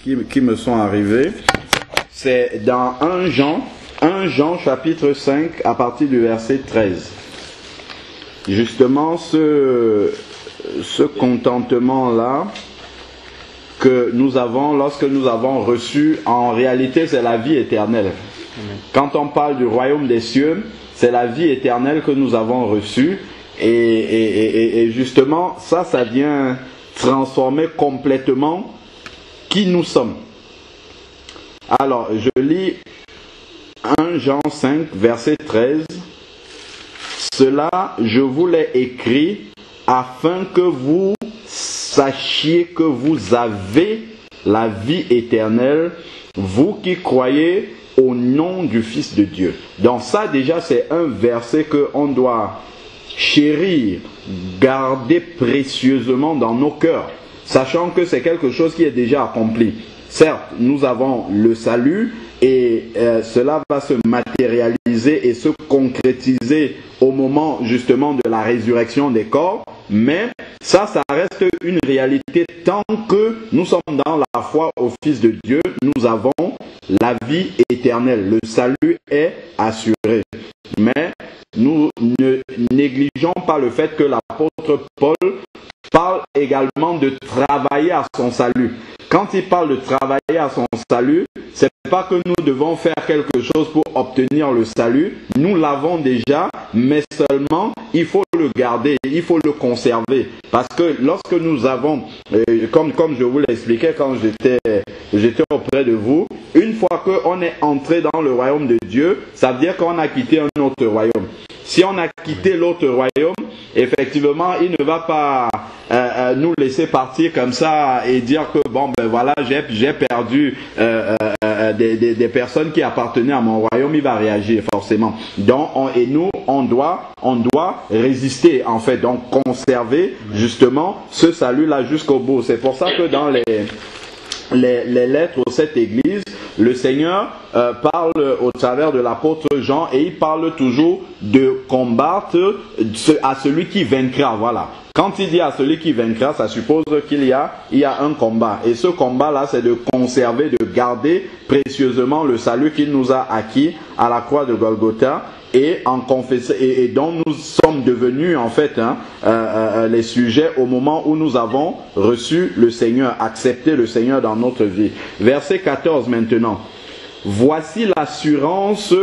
qui me sont arrivées. C'est dans 1 Jean chapitre 5 à partir du verset 13. Justement ce contentement-là que nous avons lorsque nous avons reçu, en réalité c'est la vie éternelle. Quand on parle du royaume des cieux, c'est la vie éternelle que nous avons reçue. Et justement, ça vient transformer complètement qui nous sommes. Alors, je lis 1 Jean 5, verset 13. Cela, je vous l'ai écrit afin que vous sachiez que vous avez la vie éternelle, vous qui croyez au nom du Fils de Dieu. Donc ça, déjà, c'est un verset qu'on doit chérir, garder précieusement dans nos cœurs, sachant que c'est quelque chose qui est déjà accompli. Certes, nous avons le salut et cela va se matérialiser et se concrétiser au moment justement de la résurrection des corps, mais ça reste une réalité tant que nous sommes dans la foi au Fils de Dieu, nous avons la vie éternelle, le salut est assuré. Mais nous ne négligeons pas le fait que l'apôtre Paul parle également de travailler à son salut. Quand il parle de travailler à son salut, c'est pas que nous devons faire quelque chose pour obtenir le salut. Nous l'avons déjà, mais seulement il faut le garder, il faut le conserver. Parce que lorsque nous avons, comme je vous l'expliquais quand j'étais auprès de vous, une fois qu'on est entré dans le royaume de Dieu, ça veut dire qu'on a quitté un autre royaume. Si on a quitté l'autre royaume, effectivement, il ne va pas nous laisser partir comme ça et dire que bon, ben voilà, j'ai perdu des personnes qui appartenaient à mon royaume. Il va réagir forcément. Donc, on doit résister en fait, donc conserver justement ce salut-là jusqu'au bout. C'est pour ça que dans les lettres aux 7 églises, le Seigneur parle au travers de l'apôtre Jean et il parle toujours de combattre à celui qui vaincra. Voilà. Quand il dit à celui qui vaincra, ça suppose qu'il y a un combat. Et ce combat-là, c'est de conserver, de garder précieusement le salut qu'il nous a acquis à la croix de Golgotha. Et dont nous sommes devenus en fait les sujets au moment où nous avons reçu le Seigneur, accepté le Seigneur dans notre vie. Verset 14 maintenant. Voici l'assurance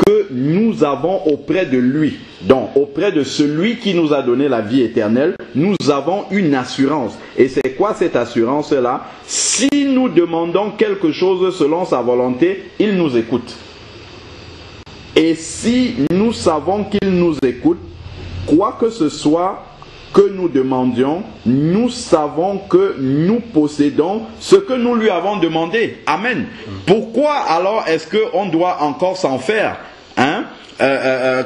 que nous avons auprès de lui. Donc auprès de celui qui nous a donné la vie éternelle, nous avons une assurance. Et c'est quoi cette assurance-là? Si nous demandons quelque chose selon sa volonté, il nous écoute. Et si nous savons qu'il nous écoute, quoi que ce soit que nous demandions, nous savons que nous possédons ce que nous lui avons demandé. Amen. Pourquoi alors est-ce qu'on doit encore s'en faire, hein?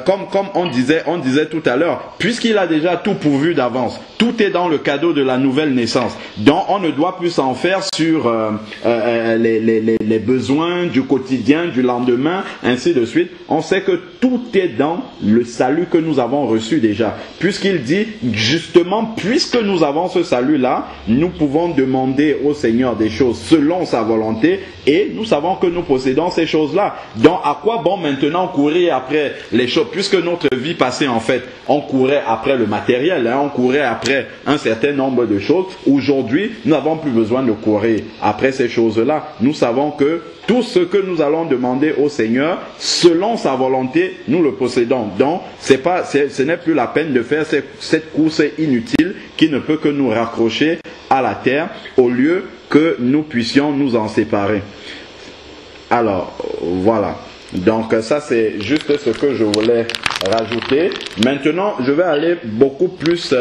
Comme on disait tout à l'heure, puisqu'il a déjà tout pourvu d'avance, tout est dans le cadeau de la nouvelle naissance. Donc on ne doit plus s'en faire sur les besoins du quotidien, du lendemain, ainsi de suite. On sait que tout est dans le salut que nous avons reçu déjà. Puisqu'il dit, justement, puisque nous avons ce salut-là, nous pouvons demander au Seigneur des choses selon sa volonté et nous savons que nous possédons ces choses-là. Donc à quoi bon maintenant courir après les choses, puisque notre vie passée en fait, on courait après le matériel, on courait après un certain nombre de choses. Aujourd'hui, nous n'avons plus besoin de courir après ces choses-là. Nous savons que tout ce que nous allons demander au Seigneur, selon sa volonté, nous le possédons. Donc, ce n'est plus la peine de faire cette course inutile qui ne peut que nous raccrocher à la terre, au lieu que nous puissions nous en séparer. Alors, voilà. Donc ça c'est juste ce que je voulais rajouter. Maintenant je vais aller beaucoup plus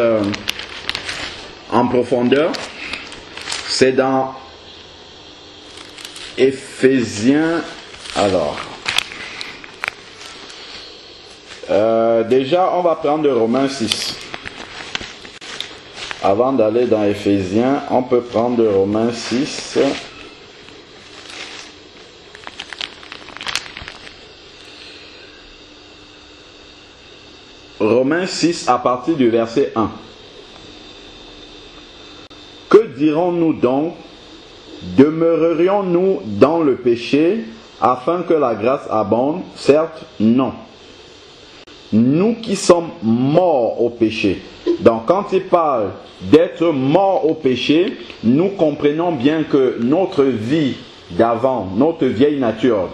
en profondeur. C'est dans Éphésiens. Alors déjà on va prendre Romains 6. Avant d'aller dans Éphésiens, on peut prendre Romains 6. Romains 6 à partir du verset 1. Que dirons-nous donc Demeurerions-nous dans le péché afin que la grâce abonde? Certes, non. Nous qui sommes morts au péché. Donc quand il parle d'être morts au péché, nous comprenons bien que notre vie d'avant, notre vieille nature,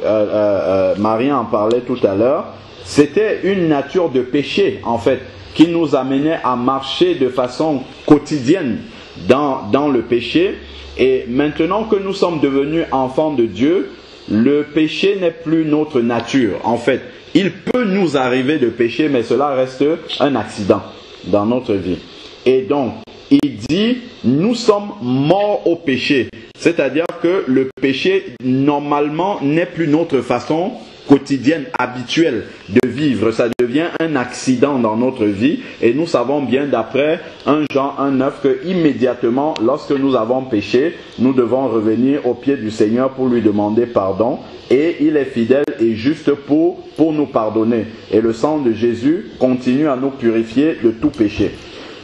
Marie en parlait tout à l'heure, c'était une nature de péché en fait, qui nous amenait à marcher de façon quotidienne dans le péché. Et maintenant que nous sommes devenus enfants de Dieu, le péché n'est plus notre nature. En fait, il peut nous arriver de pécher, mais cela reste un accident dans notre vie. Et donc, il dit, nous sommes morts au péché. C'est-à-dire que le péché, normalement, n'est plus notre façon quotidienne, habituelle de vivre. Ça devient un accident dans notre vie. Et nous savons bien, d'après 1 Jean 1,9, que immédiatement, lorsque nous avons péché, nous devons revenir au pied du Seigneur pour lui demander pardon. Et il est fidèle et juste pour nous pardonner. Et le sang de Jésus continue à nous purifier de tout péché.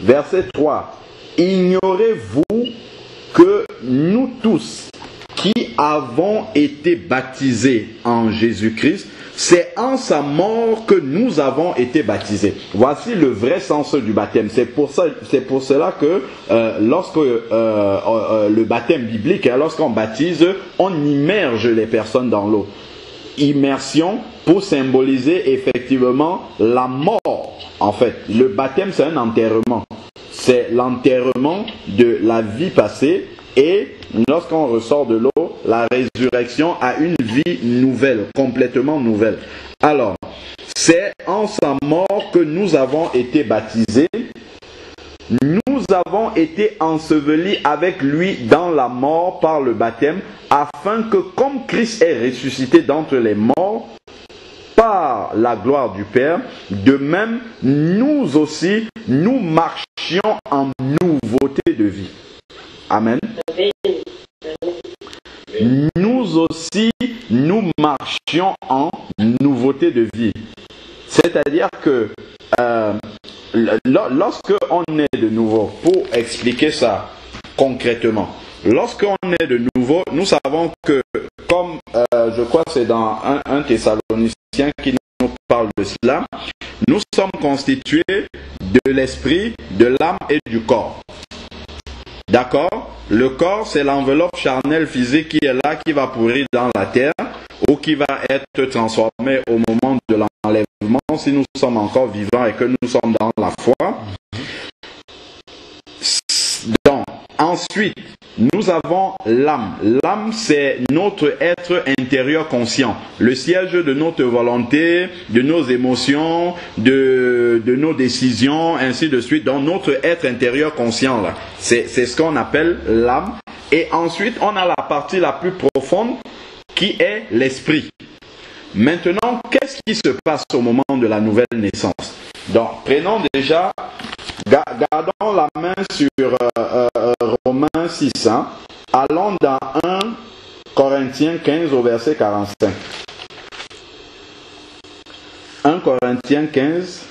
Verset 3. Ignorez-vous que nous tous qui avons été baptisés en Jésus-Christ, c'est en sa mort que nous avons été baptisés. Voici le vrai sens du baptême. C'est pour cela que lorsque le baptême biblique, lorsqu'on baptise, on immerge les personnes dans l'eau. Immersion pour symboliser effectivement la mort. En fait, le baptême, c'est un enterrement. C'est l'enterrement de la vie passée. Et lorsqu'on ressort de l'eau, la résurrection a une vie nouvelle, complètement nouvelle. Alors, c'est en sa mort que nous avons été baptisés. Nous avons été ensevelis avec lui dans la mort par le baptême, afin que comme Christ est ressuscité d'entre les morts, par la gloire du Père, de même, nous aussi, nous marchions en nouveauté de vie. Amen. Nous aussi, nous marchions en nouveauté de vie. C'est-à-dire que lorsque on est de nouveau, pour expliquer ça concrètement, lorsqu'on est de nouveau, nous savons que, comme je crois que c'est dans 1 Thessaloniciens qui nous parle de cela, nous sommes constitués de l'esprit, de l'âme et du corps. D'accord? Le corps, c'est l'enveloppe charnelle physique qui est là, qui va pourrir dans la terre ou qui va être transformée au moment de l'enlèvement si nous sommes encore vivants et que nous sommes dans la foi. Donc, ensuite, nous avons l'âme. L'âme, c'est notre être intérieur conscient. Le siège de notre volonté, de nos émotions, de nos décisions, ainsi de suite. Donc, notre être intérieur conscient, là. C'est ce qu'on appelle l'âme. Et ensuite, on a la partie la plus profonde qui est l'esprit. Maintenant, qu'est-ce qui se passe au moment de la nouvelle naissance? Donc, prenons déjà... Gardons la main sur Romains 6. Allons dans 1 Corinthiens 15 au verset 45. 1 Corinthiens 15,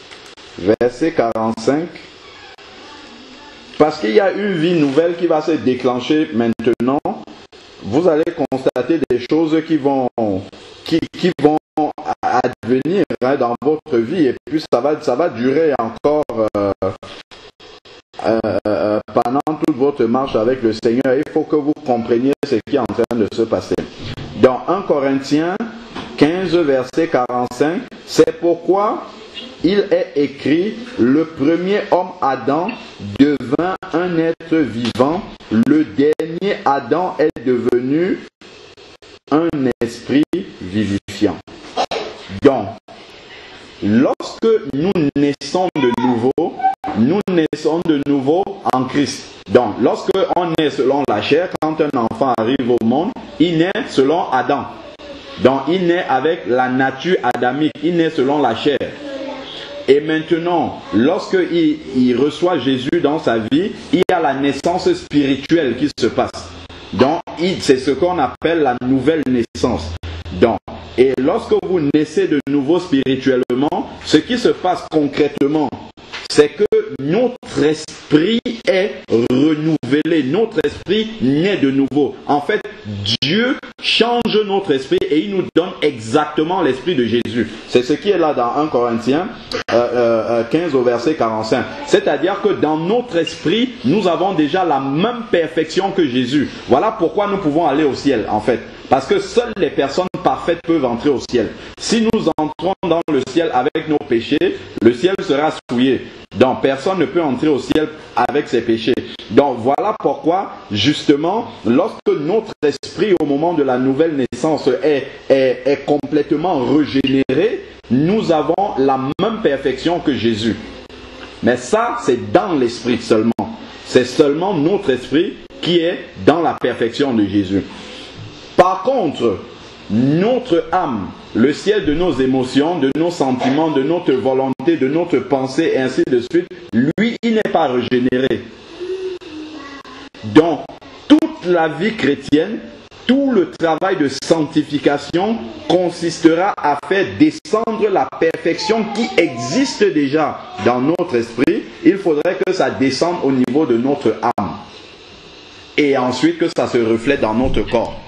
verset 45. Parce qu'il y a une vie nouvelle qui va se déclencher maintenant. Vous allez constater des choses qui vont advenir dans votre vie. Et puis ça va durer encore... pendant toute votre marche avec le Seigneur, il faut que vous compreniez ce qui est en train de se passer. Dans 1 Corinthiens 15, verset 45, c'est pourquoi il est écrit, le premier homme Adam devint un être vivant, le dernier Adam est devenu un esprit vivifiant. Donc, lorsque nous naissons de nouveau, nous naissons de nouveau en Christ. Donc, lorsque on est selon la chair, quand un enfant arrive au monde, il naît selon Adam. Donc, il naît avec la nature adamique, il naît selon la chair. Et maintenant, lorsqu'il reçoit Jésus dans sa vie, il y a la naissance spirituelle qui se passe. Donc, c'est ce qu'on appelle la nouvelle naissance. Donc, et lorsque vous naissez de nouveau spirituellement, ce qui se passe concrètement, c'est que notre esprit est renouvelé, notre esprit naît de nouveau. En fait, Dieu change notre esprit et il nous donne exactement l'esprit de Jésus. C'est ce qui est là dans 1 Corinthiens 15 au verset 45. C'est-à-dire que dans notre esprit, nous avons déjà la même perfection que Jésus. Voilà pourquoi nous pouvons aller au ciel, en fait. Parce que seules les personnes parfaites peuvent entrer au ciel. Si nous entrons dans le ciel avec nos péchés, le ciel sera souillé. Donc personne ne peut entrer au ciel avec ses péchés. Donc voilà pourquoi, justement, lorsque notre esprit au moment de la nouvelle naissance est complètement régénéré, nous avons la même perfection que Jésus. Mais ça, c'est dans l'esprit seulement. C'est seulement notre esprit qui est dans la perfection de Jésus. Par contre, notre âme, le ciel de nos émotions, de nos sentiments, de notre volonté, de notre pensée, et ainsi de suite, lui, il n'est pas régénéré. Donc, toute la vie chrétienne, tout le travail de sanctification consistera à faire descendre la perfection qui existe déjà dans notre esprit. Il faudrait que ça descende au niveau de notre âme. Et ensuite que ça se reflète dans notre corps.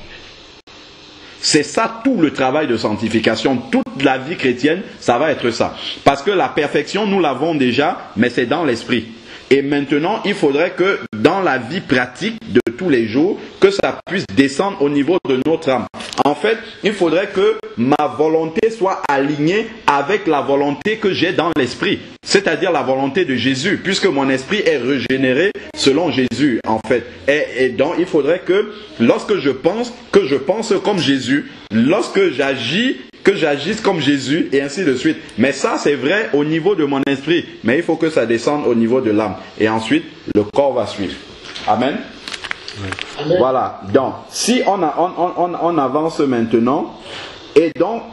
C'est ça tout le travail de sanctification. Toute la vie chrétienne, ça va être ça. Parce que la perfection, nous l'avons déjà, mais c'est dans l'esprit. Et maintenant, il faudrait que dans la vie pratique de tous les jours, que ça puisse descendre au niveau de notre âme. En fait, il faudrait que ma volonté soit alignée avec la volonté que j'ai dans l'esprit. C'est-à-dire la volonté de Jésus, puisque mon esprit est régénéré selon Jésus, en fait. Et donc, il faudrait que lorsque je pense comme Jésus. Lorsque j'agis, que j'agisse comme Jésus, et ainsi de suite. Mais ça, c'est vrai au niveau de mon esprit. Mais il faut que ça descende au niveau de l'âme. Et ensuite, le corps va suivre. Amen. Amen. Voilà. Donc, si on avance maintenant, et donc,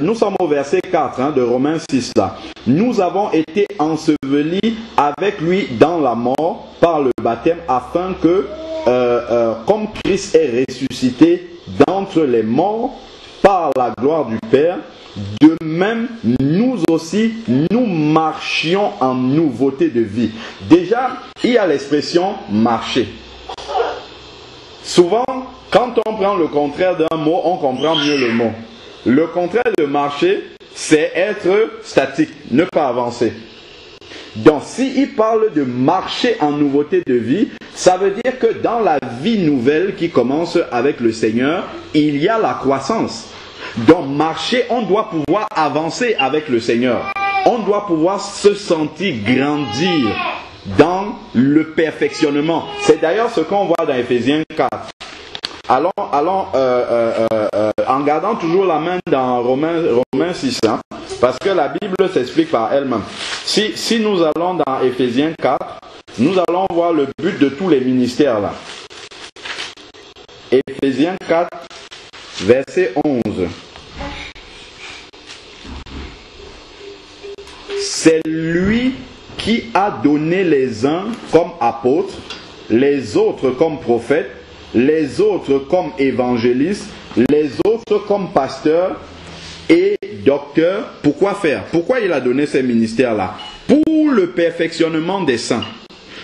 nous sommes au verset 4 de Romains 6 là. Nous avons été ensevelis avec lui dans la mort par le baptême, afin que, comme Christ est ressuscité d'entre les morts par la gloire du Père, de même nous aussi, nous marchions en nouveauté de vie. Déjà, il y a l'expression marcher. Souvent, quand on prend le contraire d'un mot, on comprend mieux le mot. Le contraire de marcher, c'est être statique, ne pas avancer. Donc, s'il parle de marcher en nouveauté de vie, ça veut dire que dans la vie nouvelle qui commence avec le Seigneur, il y a la croissance. Donc, marcher, on doit pouvoir avancer avec le Seigneur. On doit pouvoir se sentir grandir dans le perfectionnement. C'est d'ailleurs ce qu'on voit dans Ephésiens 4. Allons en gardant toujours la main dans Romains 6, hein, parce que la Bible s'explique par elle-même. Si nous allons dans Ephésiens 4, nous allons voir le but de tous les ministères là. Ephésiens 4, verset 11. C'est lui qui a donné les uns comme apôtres, les autres comme prophètes, les autres comme évangélistes, les autres comme pasteurs et docteurs. Pourquoi faire? Pourquoi il a donné ces ministères-là? Pour le perfectionnement des saints.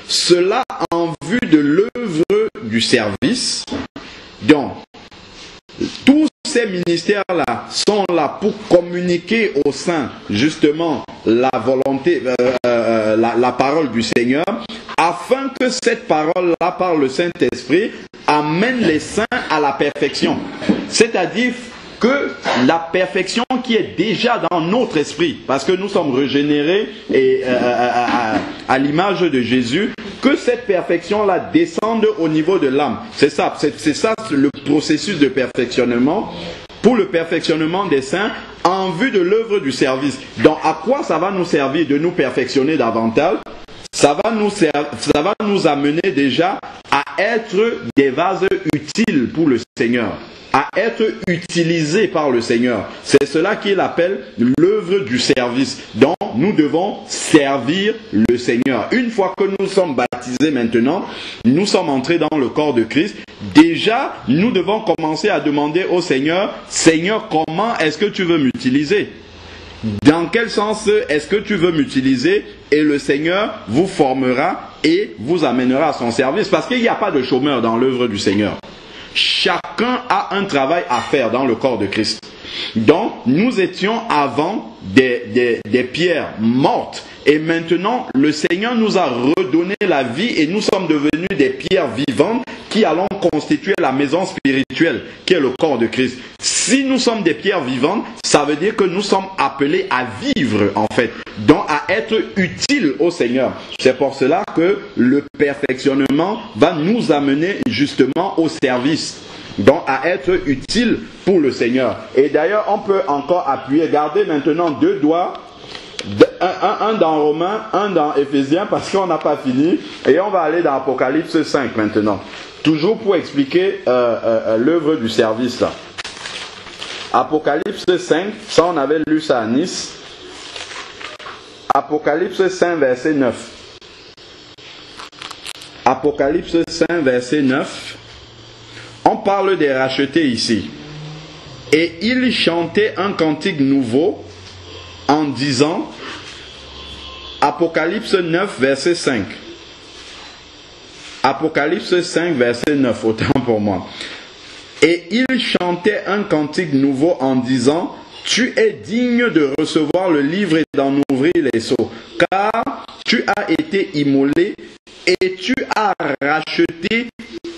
Cela en vue de l'œuvre du service. Donc, tous ces ministères-là sont là pour communiquer aux saints justement la volonté, la parole du Seigneur, afin que cette parole-là, par le Saint-Esprit, amène les saints à la perfection. C'est-à-dire que la perfection qui est déjà dans notre esprit, parce que nous sommes régénérés et à l'image de Jésus, que cette perfection-là descende au niveau de l'âme. C'est ça le processus de perfectionnement, pour le perfectionnement des saints, en vue de l'œuvre du service. Donc à quoi ça va nous servir de nous perfectionner davantage? Ça va nous amener déjà à être des vases utiles pour le Seigneur, à être utilisés par le Seigneur. C'est cela qu'il appelle l'œuvre du service. Donc, nous devons servir le Seigneur. Une fois que nous sommes baptisés maintenant, nous sommes entrés dans le corps de Christ. Déjà, nous devons commencer à demander au Seigneur, Seigneur, comment est-ce que tu veux m'utiliser? Dans quel sens est-ce que tu veux m'utiliser et le Seigneur vous formera et vous amènera à son service. Parce qu'il n'y a pas de chômeur dans l'œuvre du Seigneur. Chacun a un travail à faire dans le corps de Christ. Donc, nous étions avant des pierres mortes. Et maintenant, le Seigneur nous a redonné la vie et nous sommes devenus des pierres vivantes qui allons constituer la maison spirituelle, qui est le corps de Christ. Si nous sommes des pierres vivantes, ça veut dire que nous sommes appelés à vivre, en fait, donc à être utiles au Seigneur. C'est pour cela que le perfectionnement va nous amener justement au service. Donc à être utile pour le Seigneur. Et d'ailleurs, on peut encore appuyer, garder maintenant deux doigts, un dans Romains, un dans Éphésiens, parce qu'on n'a pas fini. Et on va aller dans Apocalypse 5 maintenant. Toujours pour expliquer l'œuvre du service là. Apocalypse 5, ça on avait lu ça à Nice. Apocalypse 5, verset 9. Apocalypse 5, verset 9. On parle des rachetés ici. Et il chantait un cantique nouveau en disant, Apocalypse 9, verset 5. Apocalypse 5, verset 9, autant pour moi. Et il chantait un cantique nouveau en disant, tu es digne de recevoir le livre et d'en ouvrir les sceaux, car tu as été immolé et tu as racheté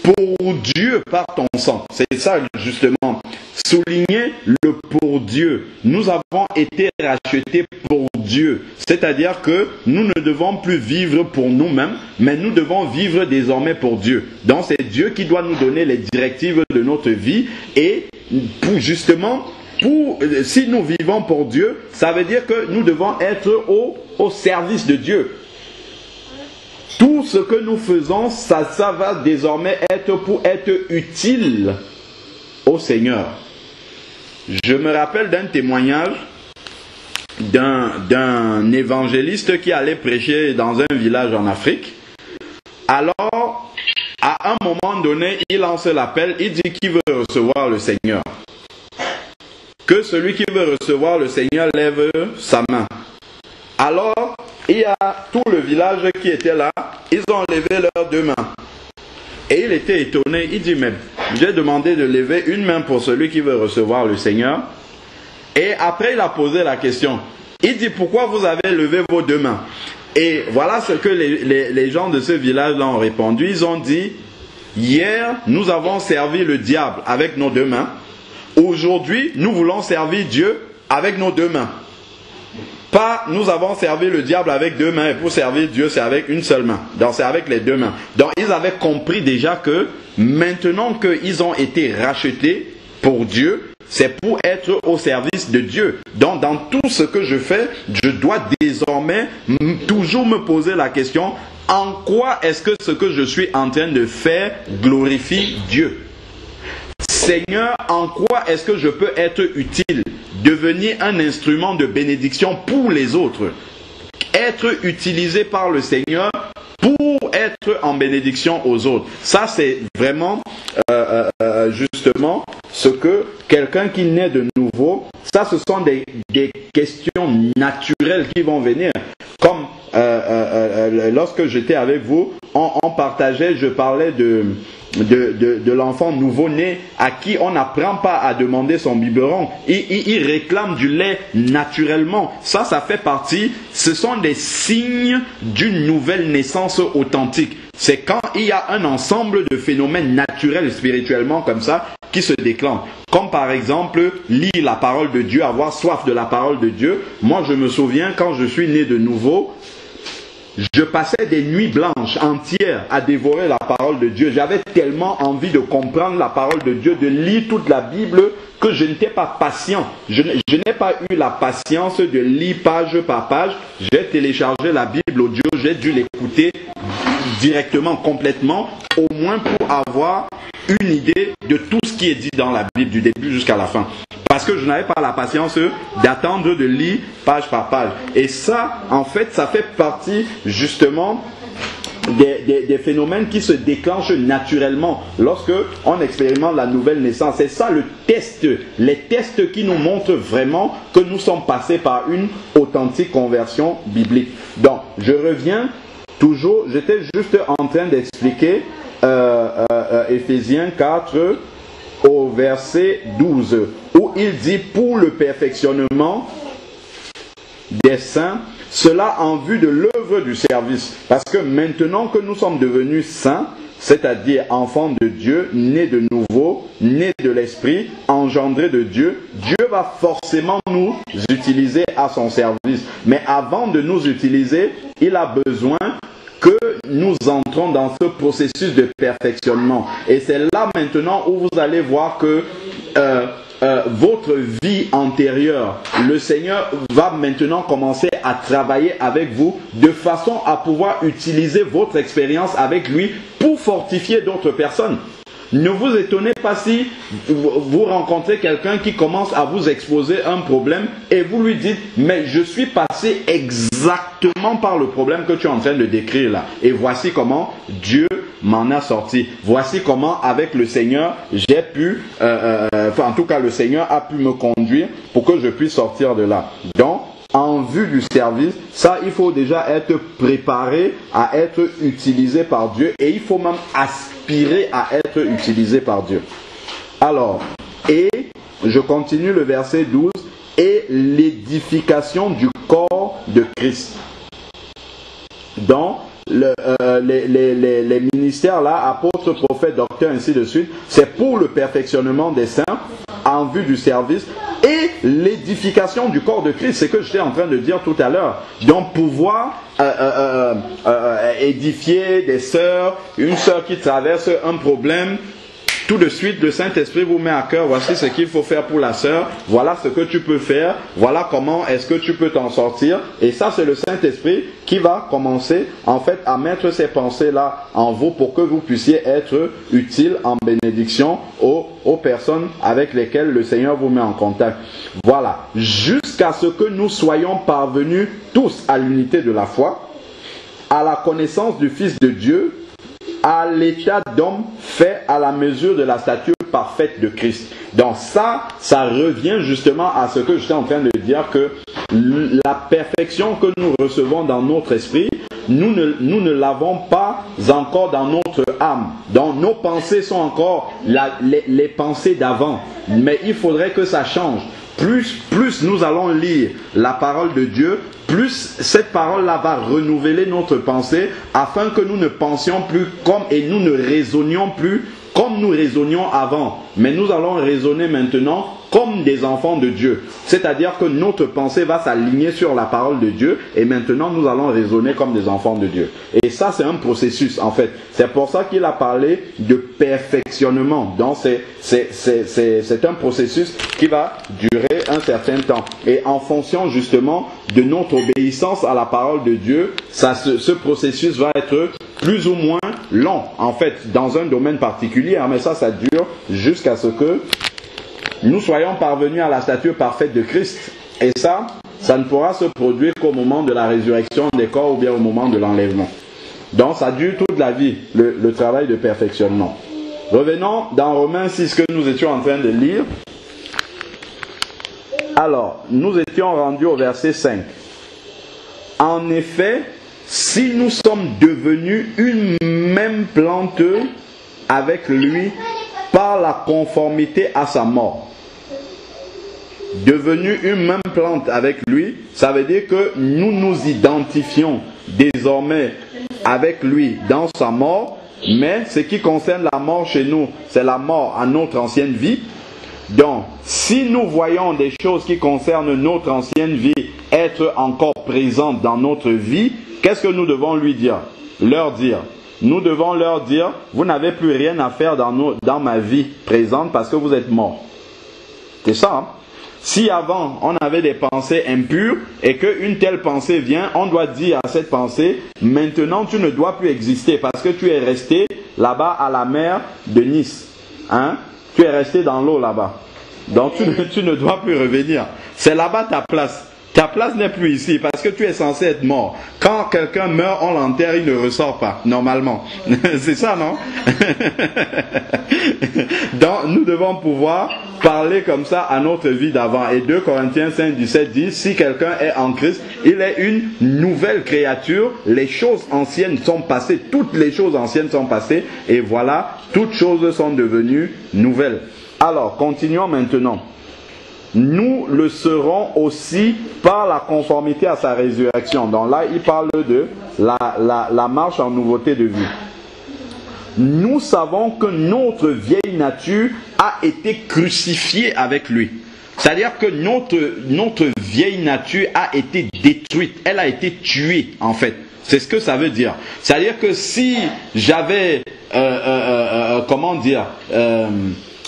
pour Dieu par ton sang. C'est ça justement. Souligner le pour Dieu. Nous avons été rachetés pour Dieu. C'est-à-dire que nous ne devons plus vivre pour nous-mêmes, mais nous devons vivre désormais pour Dieu. Donc c'est Dieu qui doit nous donner les directives de notre vie. Et pour justement, si nous vivons pour Dieu, ça veut dire que nous devons être au service de Dieu. Tout ce que nous faisons, ça va désormais être pour être utile au Seigneur. Je me rappelle d'un témoignage d'un évangéliste qui allait prêcher dans un village en Afrique. Alors, à un moment donné, il lance l'appel, il dit qu'il veut recevoir le Seigneur. Que celui qui veut recevoir le Seigneur lève sa main. Alors, il y a tout le village qui était là, ils ont levé leurs deux mains. Et il était étonné, il dit, mais j'ai demandé de lever une main pour celui qui veut recevoir le Seigneur. Et après, il a posé la question. Il dit, pourquoi vous avez levé vos deux mains? Et voilà ce que les gens de ce village-là ont répondu. Ils ont dit, hier, nous avons servi le diable avec nos deux mains. Aujourd'hui, nous voulons servir Dieu avec nos deux mains. Pas, nous avons servi le diable avec deux mains, et pour servir Dieu, c'est avec une seule main. Donc, c'est avec les deux mains. Donc, ils avaient compris déjà que maintenant qu'ils ont été rachetés pour Dieu, c'est pour être au service de Dieu. Donc, dans tout ce que je fais, je dois désormais toujours me poser la question, en quoi est-ce que ce que je suis en train de faire glorifie Dieu? Seigneur, en quoi est-ce que je peux être utile? Devenir un instrument de bénédiction pour les autres. Être utilisé par le Seigneur pour être en bénédiction aux autres. Ça, c'est vraiment justement ce que quelqu'un qui naît de nouveau, ça, ce sont des questions naturelles qui vont venir. Comme lorsque j'étais avec vous, on partageait, je parlais de l'enfant nouveau-né à qui on n'apprend pas à demander son biberon. Il réclame du lait naturellement. Ça fait partie, ce sont des signes d'une nouvelle naissance authentique. C'est quand il y a un ensemble de phénomènes naturels spirituellement comme ça qui se déclenchent. Comme par exemple, lire la parole de Dieu, avoir soif de la parole de Dieu. Moi, je me souviens quand je suis né de nouveau, je passais des nuits blanches entières à dévorer la parole de Dieu. J'avais tellement envie de comprendre la parole de Dieu, de lire toute la Bible, que je n'étais pas patient. Je n'ai pas eu la patience de lire page par page. J'ai téléchargé la Bible audio, j'ai dû l'écouter directement, complètement, au moins pour avoir une idée de tout ce qui est dit dans la Bible, du début jusqu'à la fin. Parce que je n'avais pas la patience d'attendre de lire page par page. Et ça, en fait, ça fait partie justement des phénomènes qui se déclenchent naturellement lorsque on expérimente la nouvelle naissance. C'est ça le test, les tests qui nous montrent vraiment que nous sommes passés par une authentique conversion biblique. Donc, je reviens toujours, j'étais juste en train d'expliquer Éphésiens 4 au verset 12, où il dit pour le perfectionnement des saints, cela en vue de l'œuvre du service. Parce que maintenant que nous sommes devenus saints, c'est-à-dire enfants de Dieu, nés de nouveau, nés de l'Esprit, engendrés de Dieu, Dieu va forcément nous utiliser à son service. Mais avant de nous utiliser, il a besoin que nous entrons dans ce processus de perfectionnement. Et c'est là maintenant où vous allez voir que votre vie antérieure, le Seigneur va maintenant commencer à travailler avec vous de façon à pouvoir utiliser votre expérience avec lui pour fortifier d'autres personnes. Ne vous étonnez pas si vous rencontrez quelqu'un qui commence à vous exposer un problème et vous lui dites « Mais je suis passé exactement par le problème que tu es en train de décrire là. Et voici comment Dieu m'en a sorti. Voici comment avec le Seigneur j'ai pu, en tout cas le Seigneur a pu me conduire pour que je puisse sortir de là. » Donc, en vue du service, ça il faut déjà être préparé à être utilisé par Dieu et il faut même aspirer à être utilisé par Dieu. Alors, et je continue le verset 12, et l'édification du corps de Christ. Donc, les ministères là, apôtres, prophètes, docteurs, ainsi de suite, c'est pour le perfectionnement des saints en vue du service et l'édification du corps de Christ. C'est ce que j'étais en train de dire tout à l'heure. Donc pouvoir édifier des sœurs, une sœur qui traverse un problème, tout de suite le Saint-Esprit vous met à cœur, voici ce qu'il faut faire pour la sœur, voilà ce que tu peux faire, voilà comment est-ce que tu peux t'en sortir. Et ça c'est le Saint-Esprit qui va commencer en fait à mettre ces pensées-là en vous pour que vous puissiez être utile en bénédiction aux personnes avec lesquelles le Seigneur vous met en contact. Voilà, jusqu'à ce que nous soyons parvenus tous à l'unité de la foi, à la connaissance du Fils de Dieu, à l'état d'homme fait à la mesure de la stature parfaite de Christ. Donc ça revient justement à ce que j'étais en train de dire, que la perfection que nous recevons dans notre esprit, nous ne l'avons pas encore dans notre âme. Donc nos pensées sont encore les pensées d'avant. Mais il faudrait que ça change. Plus nous allons lire la parole de Dieu, plus cette parole-là va renouveler notre pensée afin que nous ne pensions plus comme et nous ne raisonnions plus comme nous raisonnions avant. Mais nous allons raisonner maintenant comme des enfants de Dieu. C'est-à-dire que notre pensée va s'aligner sur la parole de Dieu et maintenant nous allons raisonner comme des enfants de Dieu. Et ça c'est un processus en fait. C'est pour ça qu'il a parlé de perfectionnement. Donc c'est un processus qui va durer un certain temps. Et en fonction justement de notre obéissance à la parole de Dieu, ce processus va être plus ou moins long en fait dans un domaine particulier. Mais ça dure jusqu'à ce que nous soyons parvenus à la stature parfaite de Christ. Et ça ne pourra se produire qu'au moment de la résurrection des corps ou bien au moment de l'enlèvement. Donc ça dure toute la vie, le travail de perfectionnement. Revenons dans Romains 6 que nous étions en train de lire. Alors, nous étions rendus au verset 5. En effet, si nous sommes devenus une même plante avec lui par la conformité à sa mort. Devenu une même plante avec lui, ça veut dire que nous nous identifions désormais avec lui dans sa mort, mais ce qui concerne la mort chez nous, c'est la mort à notre ancienne vie. Donc, si nous voyons des choses qui concernent notre ancienne vie être encore présentes dans notre vie, qu'est-ce que nous devons lui dire? Leur dire. Nous devons leur dire, vous n'avez plus rien à faire dans ma vie présente parce que vous êtes morts. C'est ça, hein? Si avant, on avait des pensées impures et qu'une telle pensée vient, on doit dire à cette pensée, maintenant tu ne dois plus exister parce que tu es resté là-bas à la mer de Nice. Hein? Tu es resté dans l'eau là-bas. Donc tu ne dois plus revenir. C'est là-bas ta place. Ta place n'est plus ici parce que tu es censé être mort. Quand quelqu'un meurt, on l'enterre, il ne ressort pas, normalement. C'est ça, non? Donc, nous devons pouvoir parler comme ça à notre vie d'avant. Et 2 Corinthiens 5:17 dit, si quelqu'un est en Christ, il est une nouvelle créature. Les choses anciennes sont passées, toutes les choses anciennes sont passées. Et voilà, toutes choses sont devenues nouvelles. Alors, continuons maintenant. Nous le serons aussi par la conformité à sa résurrection. Donc là, il parle de la marche en nouveauté de vie. Nous savons que notre vieille nature a été crucifiée avec lui. C'est-à-dire que notre vieille nature a été détruite. Elle a été tuée, en fait. C'est ce que ça veut dire. C'est-à-dire que si j'avais,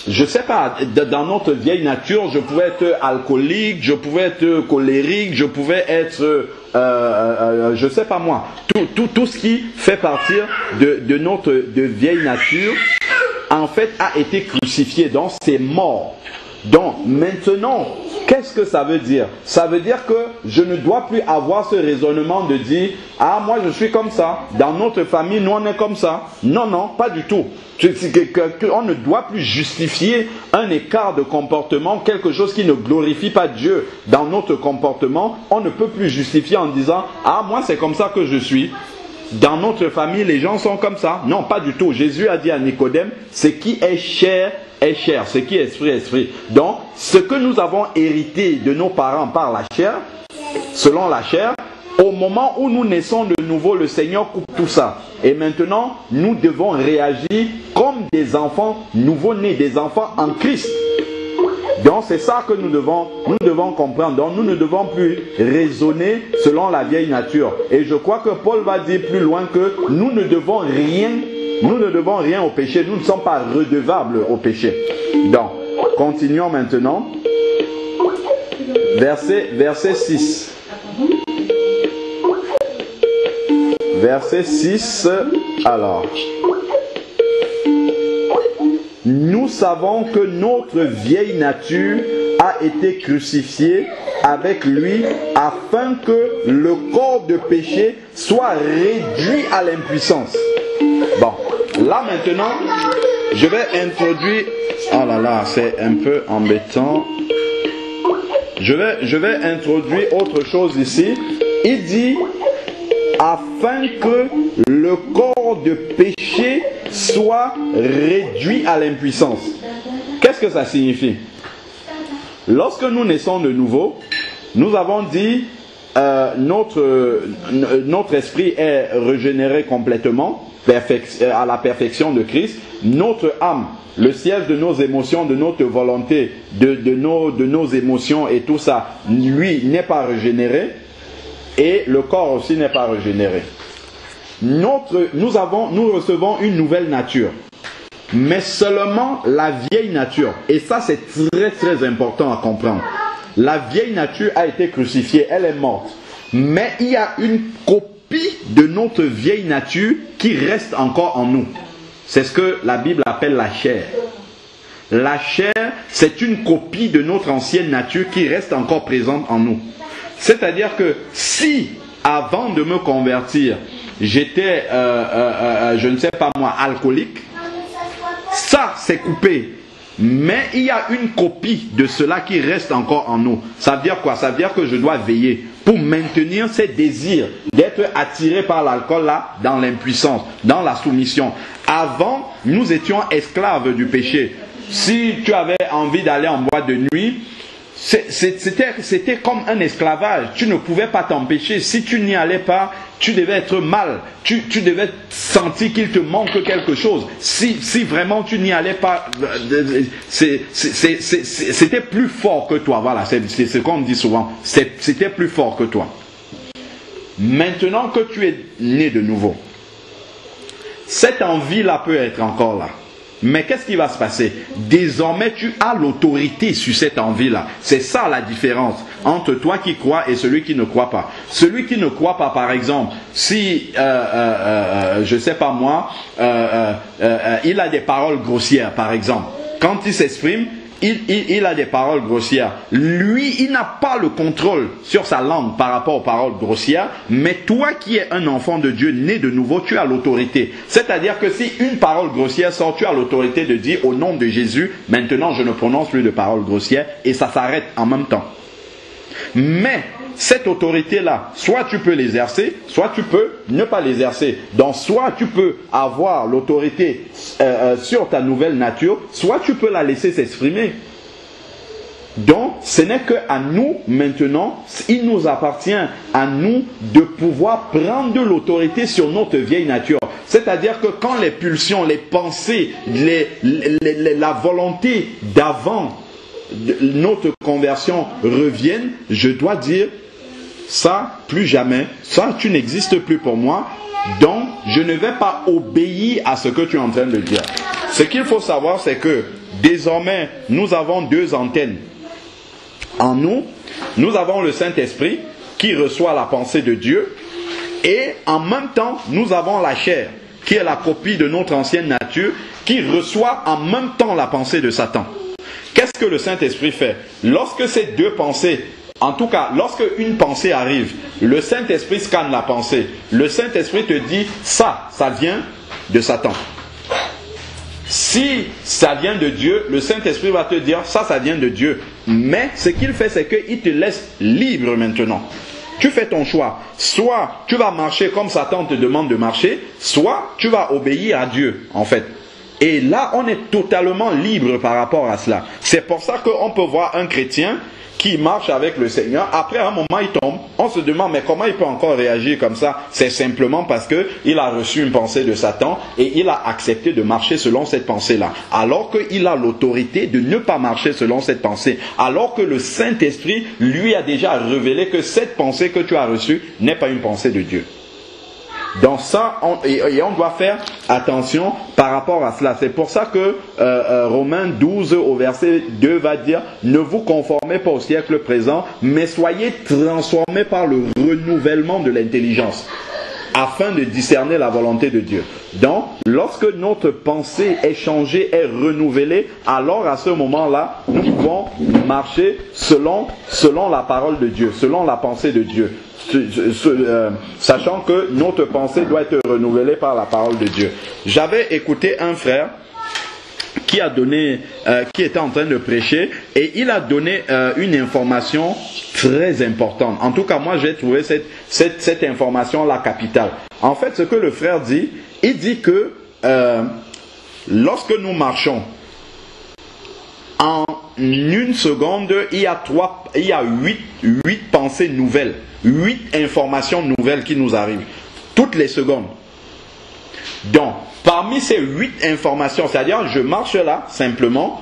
je sais pas, dans notre vieille nature, je pouvais être alcoolique, je pouvais être colérique, je pouvais être, je sais pas moi, tout ce qui fait partir de notre vieille nature, en fait, a été crucifié. Donc, c'est mort. Donc, maintenant, qu'est-ce que ça veut dire? Ça veut dire que je ne dois plus avoir ce raisonnement de dire « Ah, moi je suis comme ça, dans notre famille, nous on est comme ça. » Non, non, pas du tout. On ne doit plus justifier un écart de comportement, quelque chose qui ne glorifie pas Dieu dans notre comportement. On ne peut plus justifier en disant « Ah, moi c'est comme ça que je suis. » Dans notre famille, les gens sont comme ça. Non, pas du tout. Jésus a dit à Nicodème, ce qui est chair est chair, ce qui est esprit est esprit. Donc, ce que nous avons hérité de nos parents par la chair, selon la chair, au moment où nous naissons de nouveau, le Seigneur coupe tout ça. Et maintenant, nous devons réagir comme des enfants nouveau-nés, des enfants en Christ. Donc c'est ça que nous devons comprendre. Donc nous ne devons plus raisonner selon la vieille nature. Et je crois que Paul va dire plus loin que nous ne devons rien au péché. Nous ne sommes pas redevables au péché. Donc, continuons maintenant. Verset 6. Verset 6. Alors. Nous savons que notre vieille nature a été crucifiée avec lui afin que le corps de péché soit réduit à l'impuissance. Bon, là maintenant, je vais introduire... Oh là là, c'est un peu embêtant. Je vais introduire autre chose ici. Il dit, afin que le corps de péché soit réduit à l'impuissance. Qu'est-ce que ça signifie? Lorsque nous naissons de nouveau, nous avons dit notre esprit est régénéré complètement à la perfection de Christ. Notre âme, le siège de nos émotions, de notre volonté, de nos émotions et tout ça, lui n'est pas régénéré. Et le corps aussi n'est pas régénéré. Nous recevons une nouvelle nature. Mais seulement la vieille nature. Et ça c'est très très important à comprendre. La vieille nature a été crucifiée, elle est morte. Mais il y a une copie de notre vieille nature qui reste encore en nous. C'est ce que la Bible appelle la chair. La chair, c'est une copie de notre ancienne nature qui reste encore présente en nous. C'est-à-dire que si, avant de me convertir, j'étais, je ne sais pas moi, alcoolique, ça c'est coupé. Mais il y a une copie de cela qui reste encore en nous. Ça veut dire quoi? Ça veut dire que je dois veiller pour maintenir ces désirs d'être attiré par l'alcool là dans l'impuissance, dans la soumission. Avant, nous étions esclaves du péché. Si tu avais envie d'aller en boîte de nuit, c'était comme un esclavage. Tu ne pouvais pas t'empêcher. Si tu n'y allais pas, tu devais être mal. Tu devais sentir qu'il te manque quelque chose. Si vraiment tu n'y allais pas, c'était plus fort que toi. Voilà, c'est ce qu'on dit souvent. C'était plus fort que toi. Maintenant que tu es né de nouveau, cette envie-là peut être encore là. Mais qu'est-ce qui va se passer? Désormais, tu as l'autorité sur cette envie-là. C'est ça la différence entre toi qui crois et celui qui ne croit pas. Celui qui ne croit pas, par exemple, si, je sais pas moi, il a des paroles grossières, par exemple. Quand il s'exprime, il a des paroles grossières. Lui, il n'a pas le contrôle sur sa langue par rapport aux paroles grossières, mais toi qui es un enfant de Dieu, né de nouveau, tu as l'autorité. C'est-à-dire que si une parole grossière sort, tu as l'autorité de dire au nom de Jésus, maintenant je ne prononce plus de paroles grossières, et ça s'arrête en même temps. Mais cette autorité-là, soit tu peux l'exercer, soit tu peux ne pas l'exercer. Donc, soit tu peux avoir l'autorité sur ta nouvelle nature, soit tu peux la laisser s'exprimer. Donc, ce n'est qu'à nous, maintenant, il nous appartient à nous de pouvoir prendre de l'autorité sur notre vieille nature. C'est-à-dire que quand les pulsions, les pensées, la volonté d'avant notre conversion reviennent, je dois dire, ça, plus jamais, ça, tu n'existes plus pour moi, donc je ne vais pas obéir à ce que tu es en train de dire. Ce qu'il faut savoir, c'est que désormais, nous avons deux antennes. En nous, nous avons le Saint-Esprit qui reçoit la pensée de Dieu, et en même temps, nous avons la chair, qui est la copie de notre ancienne nature, qui reçoit en même temps la pensée de Satan. Qu'est-ce que le Saint-Esprit fait? Lorsque ces deux pensées, en tout cas, lorsque une pensée arrive, le Saint-Esprit scanne la pensée. Le Saint-Esprit te dit, ça vient de Satan. Si ça vient de Dieu, le Saint-Esprit va te dire, ça vient de Dieu. Mais ce qu'il fait, c'est qu'il te laisse libre maintenant. Tu fais ton choix. Soit tu vas marcher comme Satan te demande de marcher, soit tu vas obéir à Dieu, en fait. Et là, on est totalement libre par rapport à cela. C'est pour ça qu'on peut voir un chrétien qui marche avec le Seigneur. Après, à un moment, il tombe. On se demande, mais comment il peut encore réagir comme ça? C'est simplement parce qu'il a reçu une pensée de Satan et il a accepté de marcher selon cette pensée-là. Alors qu'il a l'autorité de ne pas marcher selon cette pensée. Alors que le Saint-Esprit lui a déjà révélé que cette pensée que tu as reçue n'est pas une pensée de Dieu. Donc ça, on doit faire attention par rapport à cela. C'est pour ça que Romains 12 au verset 2 va dire « Ne vous conformez pas au siècle présent, mais soyez transformés par le renouvellement de l'intelligence, afin de discerner la volonté de Dieu. » Donc, lorsque notre pensée est changée, est renouvelée, alors à ce moment-là, nous pouvons marcher selon la parole de Dieu, selon la pensée de Dieu. Sachant que notre pensée doit être renouvelée par la parole de Dieu. J'avais écouté un frère qui était en train de prêcher et il a donné une information très importante. En tout cas, moi j'ai trouvé cette information-là capitale. En fait, ce que le frère dit, il dit que lorsque nous marchons, en une seconde, il y a 8 pensées nouvelles. 8 informations nouvelles qui nous arrivent. Toutes les secondes. Donc, parmi ces 8 informations, c'est-à-dire je marche là, simplement,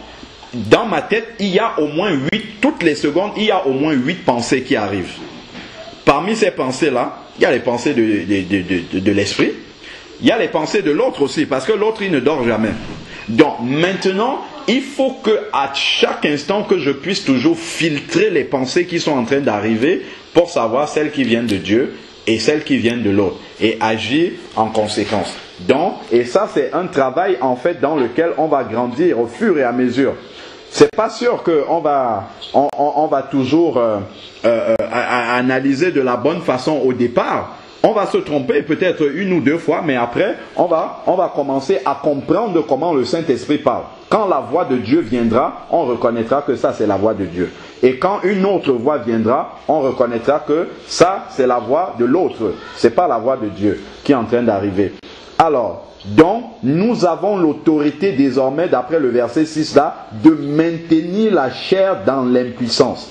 dans ma tête, il y a au moins 8, toutes les secondes, il y a au moins 8 pensées qui arrivent. Parmi ces pensées-là, il y a les pensées de l'esprit, il y a les pensées de l'autre aussi, parce que l'autre, il ne dort jamais. Donc, maintenant, il faut que à chaque instant que je puisse toujours filtrer les pensées qui sont en train d'arriver pour savoir celles qui viennent de Dieu et celles qui viennent de l'autre et agir en conséquence. Donc, et ça c'est un travail en fait dans lequel on va grandir au fur et à mesure. C'est pas sûr qu'on va toujours analyser de la bonne façon au départ. On va se tromper peut-être une ou deux fois, mais après, on va commencer à comprendre comment le Saint-Esprit parle. Quand la voix de Dieu viendra, on reconnaîtra que ça, c'est la voix de Dieu. Et quand une autre voix viendra, on reconnaîtra que ça, c'est la voix de l'autre. C'est pas la voix de Dieu qui est en train d'arriver. Alors, donc, nous avons l'autorité désormais, d'après le verset 6 là, de maintenir la chair dans l'impuissance.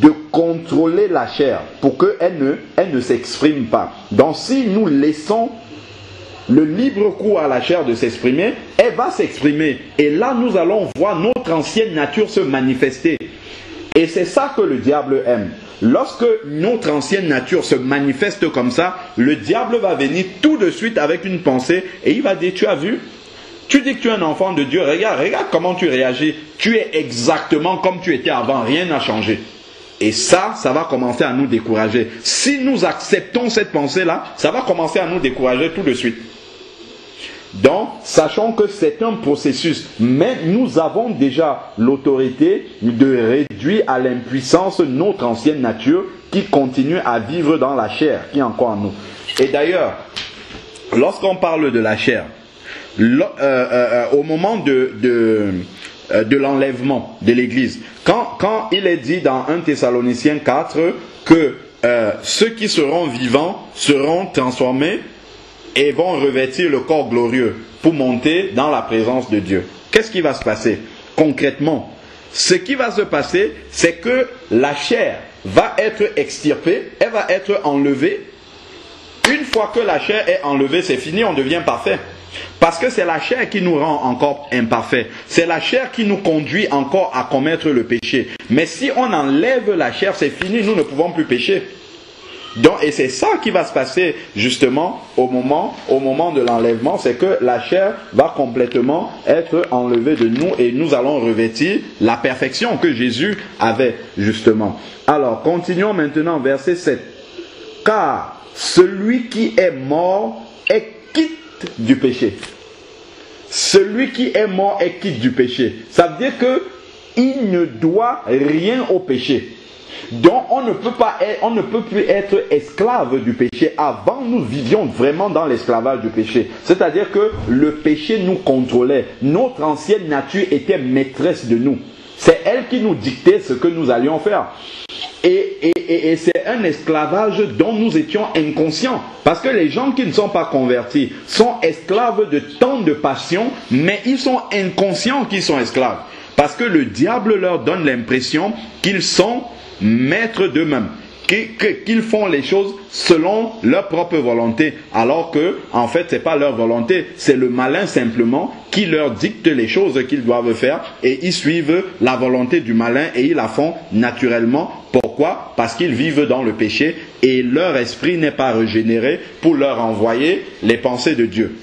De contrôler la chair pour qu'elle ne s'exprime pas. Donc si nous laissons le libre cours à la chair de s'exprimer, elle va s'exprimer. Et là nous allons voir notre ancienne nature se manifester. Et c'est ça que le diable aime. Lorsque notre ancienne nature se manifeste comme ça, le diable va venir tout de suite avec une pensée et il va dire, tu as vu ? Tu dis que tu es un enfant de Dieu, regarde comment tu réagis. Tu es exactement comme tu étais avant, rien n'a changé. Et ça va commencer à nous décourager. Si nous acceptons cette pensée-là, ça va commencer à nous décourager tout de suite. Donc, sachons que c'est un processus, mais nous avons déjà l'autorité de réduire à l'impuissance notre ancienne nature qui continue à vivre dans la chair, qui est encore en nous. Et d'ailleurs, lorsqu'on parle de la chair, au moment de l'enlèvement de l'Église, quand il est dit dans 1 Thessaloniciens 4 que ceux qui seront vivants seront transformés et vont revêtir le corps glorieux pour monter dans la présence de Dieu. Qu'est-ce qui va se passer concrètement? Ce qui va se passer, c'est que la chair va être extirpée, elle va être enlevée. Une fois que la chair est enlevée, c'est fini, on devient parfait. Parce que c'est la chair qui nous rend encore imparfaits. C'est la chair qui nous conduit encore à commettre le péché. Mais si on enlève la chair, c'est fini, nous ne pouvons plus pécher. Donc, et c'est ça qui va se passer justement au moment de l'enlèvement, c'est que la chair va complètement être enlevée de nous et nous allons revêtir la perfection que Jésus avait justement. Alors, continuons maintenant, verset 7. Car celui qui est mort est quitte du péché. Celui qui est mort est quitte du péché. Ça veut dire qu'il ne doit rien au péché. Donc on ne peut plus être esclave du péché. Avant, nous vivions vraiment dans l'esclavage du péché. C'est-à-dire que le péché nous contrôlait. Notre ancienne nature était maîtresse de nous. C'est elle qui nous dictait ce que nous allions faire. Et c'est un esclavage dont nous étions inconscients. Parce que les gens qui ne sont pas convertis sont esclaves de tant de passions, mais ils sont inconscients qu'ils sont esclaves. Parce que le diable leur donne l'impression qu'ils sont maîtres d'eux-mêmes, qu'ils font les choses selon leur propre volonté, alors que en fait c'est pas leur volonté, c'est le malin simplement qui leur dicte les choses qu'ils doivent faire et ils suivent la volonté du malin et ils la font naturellement. Pourquoi? Parce qu'ils vivent dans le péché et leur esprit n'est pas régénéré pour leur envoyer les pensées de Dieu.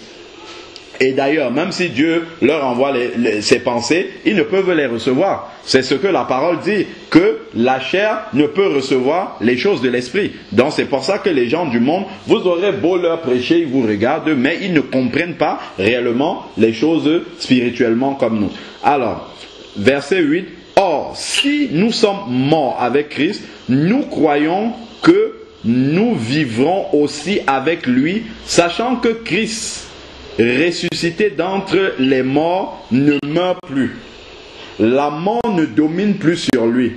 Et d'ailleurs, même si Dieu leur envoie ses pensées, ils ne peuvent les recevoir. C'est ce que la parole dit, que la chair ne peut recevoir les choses de l'esprit. Donc c'est pour ça que les gens du monde, vous aurez beau leur prêcher, ils vous regardent, mais ils ne comprennent pas réellement les choses spirituellement comme nous. Alors, verset 8. Or, si nous sommes morts avec Christ, nous croyons que nous vivrons aussi avec lui, sachant que Christ, ressuscité d'entre les morts, ne meurt plus. La mort ne domine plus sur lui.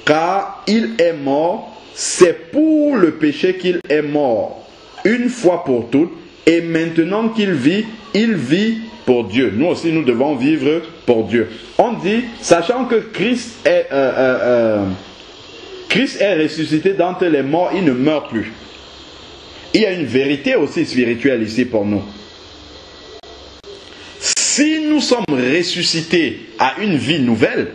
Car il est mort, c'est pour le péché qu'il est mort, une fois pour toutes, et maintenant qu'il vit, il vit pour Dieu. Nous aussi, nous devons vivre pour Dieu. On dit, sachant que Christ est ressuscité d'entre les morts, il ne meurt plus. Il y a une vérité aussi spirituelle ici pour nous. Si nous sommes ressuscités à une vie nouvelle,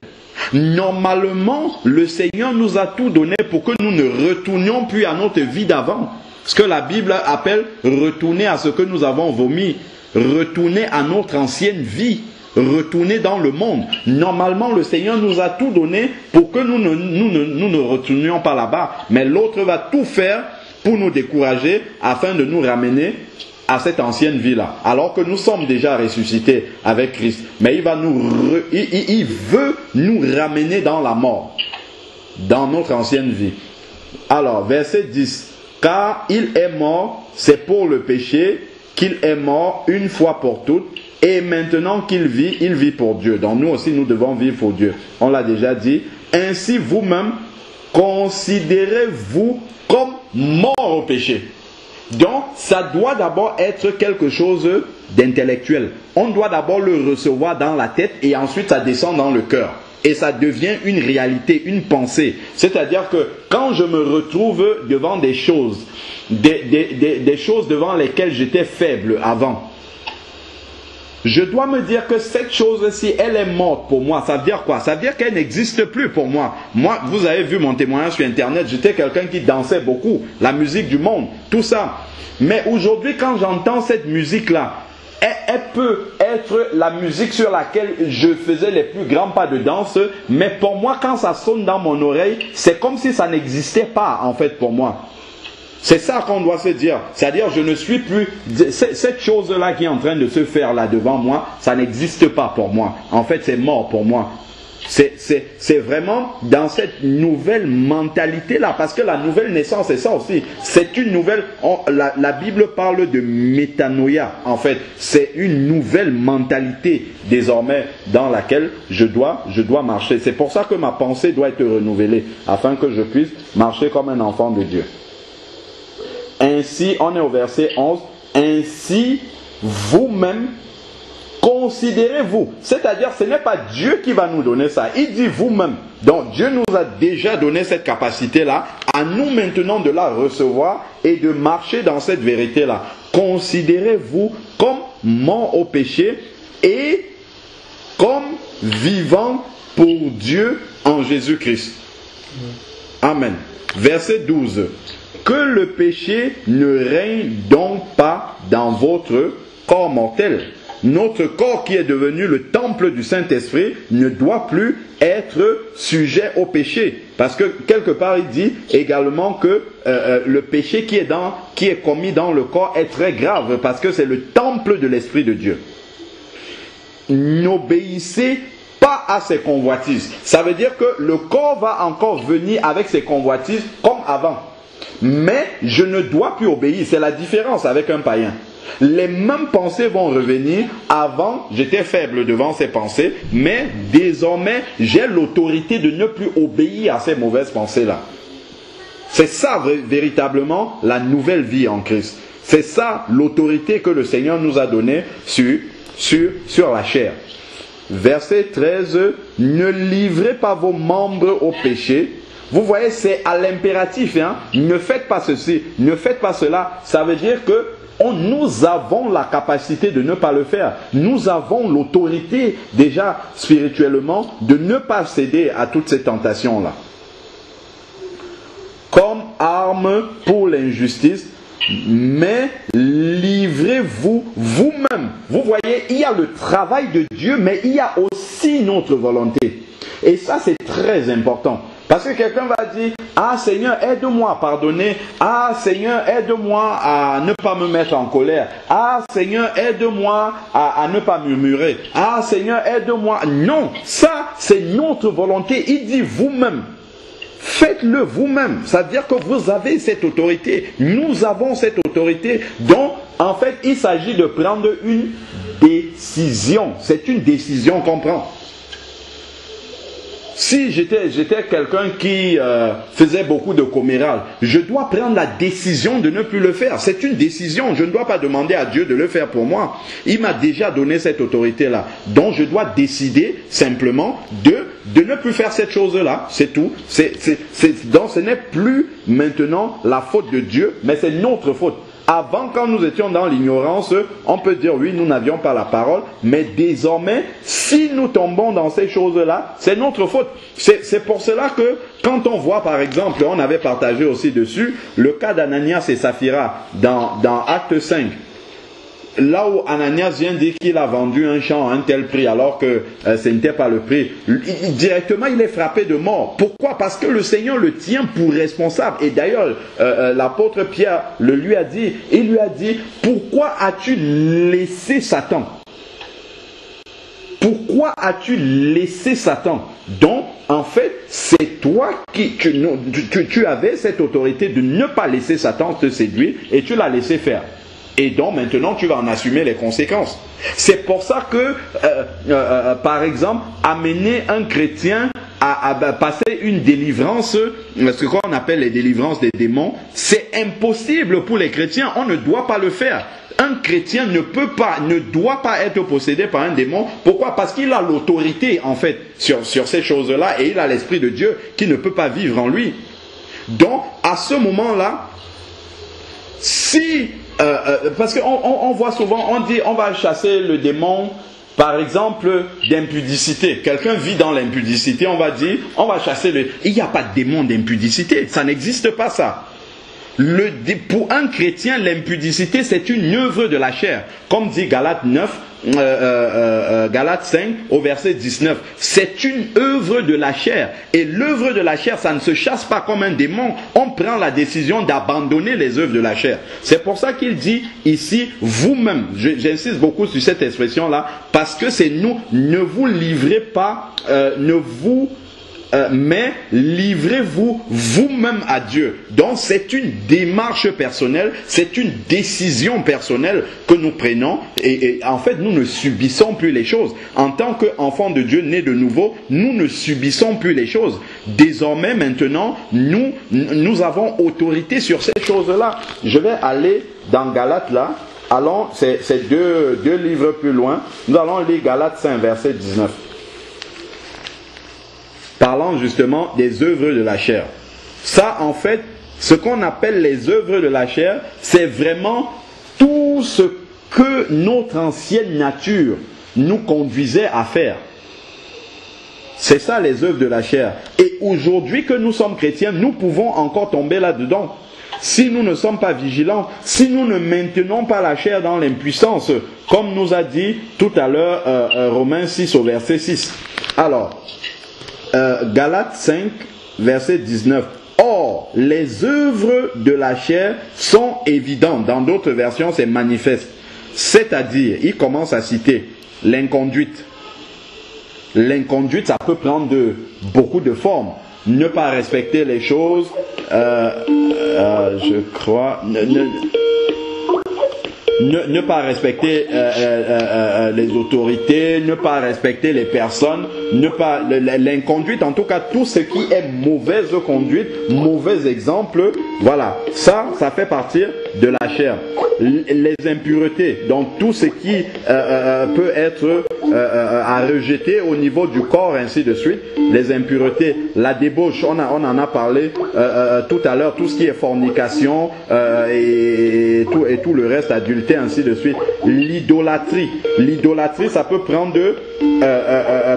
normalement, le Seigneur nous a tout donné pour que nous ne retournions plus à notre vie d'avant. Ce que la Bible appelle retourner à ce que nous avons vomi, retourner à notre ancienne vie, retourner dans le monde. Normalement, le Seigneur nous a tout donné pour que nous ne retournions pas là-bas. Mais l'autre va tout faire pour nous décourager afin de nous ramener à cette ancienne vie-là, alors que nous sommes déjà ressuscités avec Christ. Mais il veut nous ramener dans la mort, dans notre ancienne vie. Alors, verset 10. Car il est mort, c'est pour le péché qu'il est mort une fois pour toutes, et maintenant qu'il vit, il vit pour Dieu. Donc nous aussi, nous devons vivre pour Dieu. On l'a déjà dit. Ainsi, vous-même, considérez-vous comme mort au péché. Donc, ça doit d'abord être quelque chose d'intellectuel. On doit d'abord le recevoir dans la tête et ensuite ça descend dans le cœur. Et ça devient une réalité, une pensée. C'est-à-dire que quand je me retrouve devant des choses, des choses devant lesquelles j'étais faible avant, je dois me dire que cette chose-ci, elle est morte pour moi. Ça veut dire quoi? Ça veut dire qu'elle n'existe plus pour moi. Moi, vous avez vu mon témoignage sur Internet, j'étais quelqu'un qui dansait beaucoup, la musique du monde, tout ça. Mais aujourd'hui, quand j'entends cette musique-là, elle peut être la musique sur laquelle je faisais les plus grands pas de danse, mais pour moi, quand ça sonne dans mon oreille, c'est comme si ça n'existait pas, en fait, pour moi. C'est ça qu'on doit se dire. C'est-à-dire, je ne suis plus... Cette chose-là qui est en train de se faire là devant moi, ça n'existe pas pour moi. En fait, c'est mort pour moi. C'est vraiment dans cette nouvelle mentalité-là. Parce que la nouvelle naissance, c'est ça aussi. C'est une nouvelle... La Bible parle de métanoïa. En fait, c'est une nouvelle mentalité désormais dans laquelle je dois marcher. C'est pour ça que ma pensée doit être renouvelée. Afin que je puisse marcher comme un enfant de Dieu. Ainsi, on est au verset 11, ainsi vous-même considérez-vous. C'est-à-dire, ce n'est pas Dieu qui va nous donner ça. Il dit vous-même. Donc, Dieu nous a déjà donné cette capacité-là. À nous maintenant de la recevoir et de marcher dans cette vérité-là. Considérez-vous comme mort au péché et comme vivant pour Dieu en Jésus-Christ. Amen. Verset 12. Que le péché ne règne donc pas dans votre corps mortel. Notre corps qui est devenu le temple du Saint-Esprit ne doit plus être sujet au péché. Parce que quelque part il dit également que le péché qui est commis dans le corps est très grave. Parce que c'est le temple de l'Esprit de Dieu. N'obéissez pas à ses convoitises. Ça veut dire que le corps va encore venir avec ses convoitises comme avant. Mais je ne dois plus obéir. C'est la différence avec un païen. Les mêmes pensées vont revenir. Avant, j'étais faible devant ces pensées. Mais désormais, j'ai l'autorité de ne plus obéir à ces mauvaises pensées-là. C'est ça véritablement la nouvelle vie en Christ. C'est ça l'autorité que le Seigneur nous a donnée sur la chair. Verset 13. Ne livrez pas vos membres au péché. Vous voyez, c'est à l'impératif. Hein? Ne faites pas ceci, ne faites pas cela. Ça veut dire que nous avons la capacité de ne pas le faire. Nous avons l'autorité déjà spirituellement de ne pas céder à toutes ces tentations-là. Comme arme pour l'injustice, mais livrez-vous vous-même. Vous voyez, il y a le travail de Dieu, mais il y a aussi notre volonté. Et ça, c'est très important. Parce que quelqu'un va dire, ah Seigneur, aide-moi à pardonner. Ah Seigneur, aide-moi à ne pas me mettre en colère. Ah Seigneur, aide-moi à ne pas murmurer. Ah Seigneur, aide-moi. Non, ça, c'est notre volonté. Il dit vous-même. Faites-le vous-même. Ça veut dire que vous avez cette autorité. Nous avons cette autorité. Donc, en fait, il s'agit de prendre une décision. C'est une décision qu'on prend. Si j'étais quelqu'un qui faisait beaucoup de comméral, je dois prendre la décision de ne plus le faire. C'est une décision. Je ne dois pas demander à Dieu de le faire pour moi. Il m'a déjà donné cette autorité-là. Donc je dois décider simplement de ne plus faire cette chose-là. C'est tout. Donc ce n'est plus maintenant la faute de Dieu, mais c'est notre faute. Avant, quand nous étions dans l'ignorance, on peut dire oui, nous n'avions pas la parole, mais désormais, si nous tombons dans ces choses-là, c'est notre faute. C'est pour cela que, quand on voit par exemple, on avait partagé aussi dessus, le cas d'Ananias et Saphira dans Acte 5, là où Ananias vient dire qu'il a vendu un champ à un tel prix alors que ce n'était pas le prix, directement il est frappé de mort. Pourquoi? Parce que le Seigneur le tient pour responsable. Et d'ailleurs, l'apôtre Pierre il lui a dit, pourquoi as-tu laissé Satan? Pourquoi as-tu laissé Satan? Donc, en fait, c'est toi qui tu avais cette autorité de ne pas laisser Satan te séduire et tu l'as laissé faire. Et donc maintenant tu vas en assumer les conséquences. C'est pour ça que, par exemple, amener un chrétien à passer une délivrance, ce qu'on appelle les délivrances des démons, c'est impossible pour les chrétiens. On ne doit pas le faire. Un chrétien ne doit pas être possédé par un démon. Pourquoi? Parce qu'il a l'autorité en fait sur ces choses-là et il a l'Esprit de Dieu qui ne peut pas vivre en lui. Donc à ce moment-là, si parce qu'on voit souvent, on dit on va chasser le démon, par exemple, d'impudicité. Quelqu'un vit dans l'impudicité, on va dire, on va chasser le... Il n'y a pas de démon d'impudicité, ça n'existe pas ça. Pour un chrétien, l'impudicité, c'est une œuvre de la chair. Comme dit Galates 5 au verset 19. C'est une œuvre de la chair. Et l'œuvre de la chair, ça ne se chasse pas comme un démon. On prend la décision d'abandonner les œuvres de la chair. C'est pour ça qu'il dit ici, vous-même, j'insiste beaucoup sur cette expression-là, parce que c'est nous, ne vous livrez pas, mais livrez-vous vous-même à Dieu. Donc c'est une démarche personnelle, c'est une décision personnelle que nous prenons et en fait nous ne subissons plus les choses. En tant qu'enfants de Dieu nés de nouveau, nous ne subissons plus les choses. Désormais maintenant, nous avons autorité sur ces choses-là. Je vais aller dans Galates là. Allons, c'est deux livres plus loin. Nous allons lire Galates 5 verset 19. Parlant justement des œuvres de la chair. Ça, en fait, ce qu'on appelle les œuvres de la chair, c'est vraiment tout ce que notre ancienne nature nous conduisait à faire. C'est ça les œuvres de la chair. Et aujourd'hui que nous sommes chrétiens, nous pouvons encore tomber là-dedans. Si nous ne sommes pas vigilants, si nous ne maintenons pas la chair dans l'impuissance, comme nous a dit tout à l'heure Romains 6 au verset 6. Alors, Galates 5, verset 19. Or, les œuvres de la chair sont évidentes. Dans d'autres versions, c'est manifeste. C'est-à-dire, il commence à citer l'inconduite. L'inconduite, ça peut prendre beaucoup de formes. Ne pas respecter les choses, je crois... Ne pas respecter les autorités, ne pas respecter les personnes, l'inconduite, en tout cas tout ce qui est mauvaise conduite, mauvais exemple, voilà, ça fait partie de la chair. Les impuretés, donc tout ce qui peut être à rejeter au niveau du corps, ainsi de suite, les impuretés, la débauche, on en a parlé tout à l'heure, tout ce qui est fornication et tout le reste, adultère, ainsi de suite. L'idolâtrie, ça peut prendre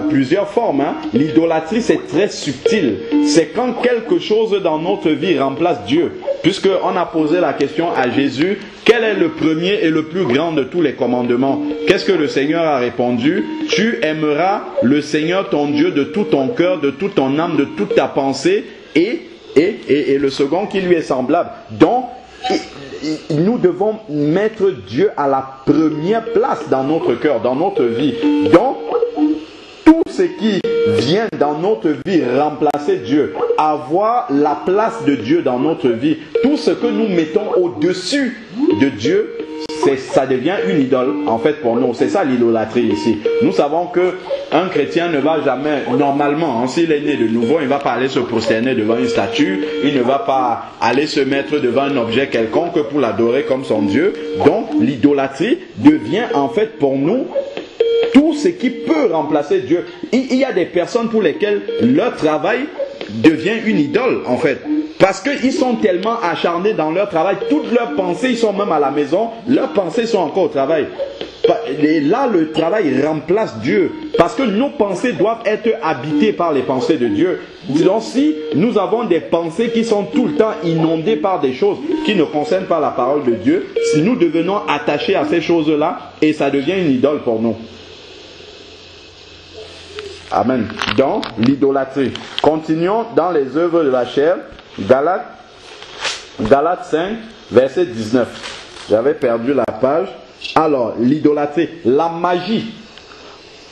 plusieurs formes. Hein. L'idolâtrie, c'est très subtil. C'est quand quelque chose dans notre vie remplace Dieu. Puisqu'on a posé la question à Jésus, quel est le premier et le plus grand de tous les commandements? Qu'est-ce que le Seigneur a répondu? Tu aimeras le Seigneur ton Dieu de tout ton cœur, de toute ton âme, de toute ta pensée, et le second qui lui est semblable. Donc, nous devons mettre Dieu à la première place dans notre cœur, dans notre vie. Donc, tout ce qui vient dans notre vie remplacer Dieu, avoir la place de Dieu dans notre vie, tout ce que nous mettons au-dessus de Dieu, ça devient une idole en fait pour nous. C'est ça l'idolâtrie ici. Nous savons que un chrétien ne va jamais, normalement, s'il est né de nouveau, il ne va pas aller se prosterner devant une statue, il ne va pas aller se mettre devant un objet quelconque pour l'adorer comme son Dieu. Donc l'idolâtrie devient en fait pour nous tout ce qui peut remplacer Dieu. Il y a des personnes pour lesquelles leur travail devient une idole en fait. Parce qu'ils sont tellement acharnés dans leur travail, toutes leurs pensées, ils sont même à la maison, leurs pensées sont encore au travail. Et là, le travail remplace Dieu. Parce que nos pensées doivent être habitées par les pensées de Dieu. Disons, si nous avons des pensées qui sont tout le temps inondées par des choses qui ne concernent pas la parole de Dieu, nous devenons attachés à ces choses-là et ça devient une idole pour nous. Amen. Donc, l'idolâtrie. Continuons dans les œuvres de la chair. Galates 5, verset 19. J'avais perdu la page. Alors, l'idolâtrie, la magie.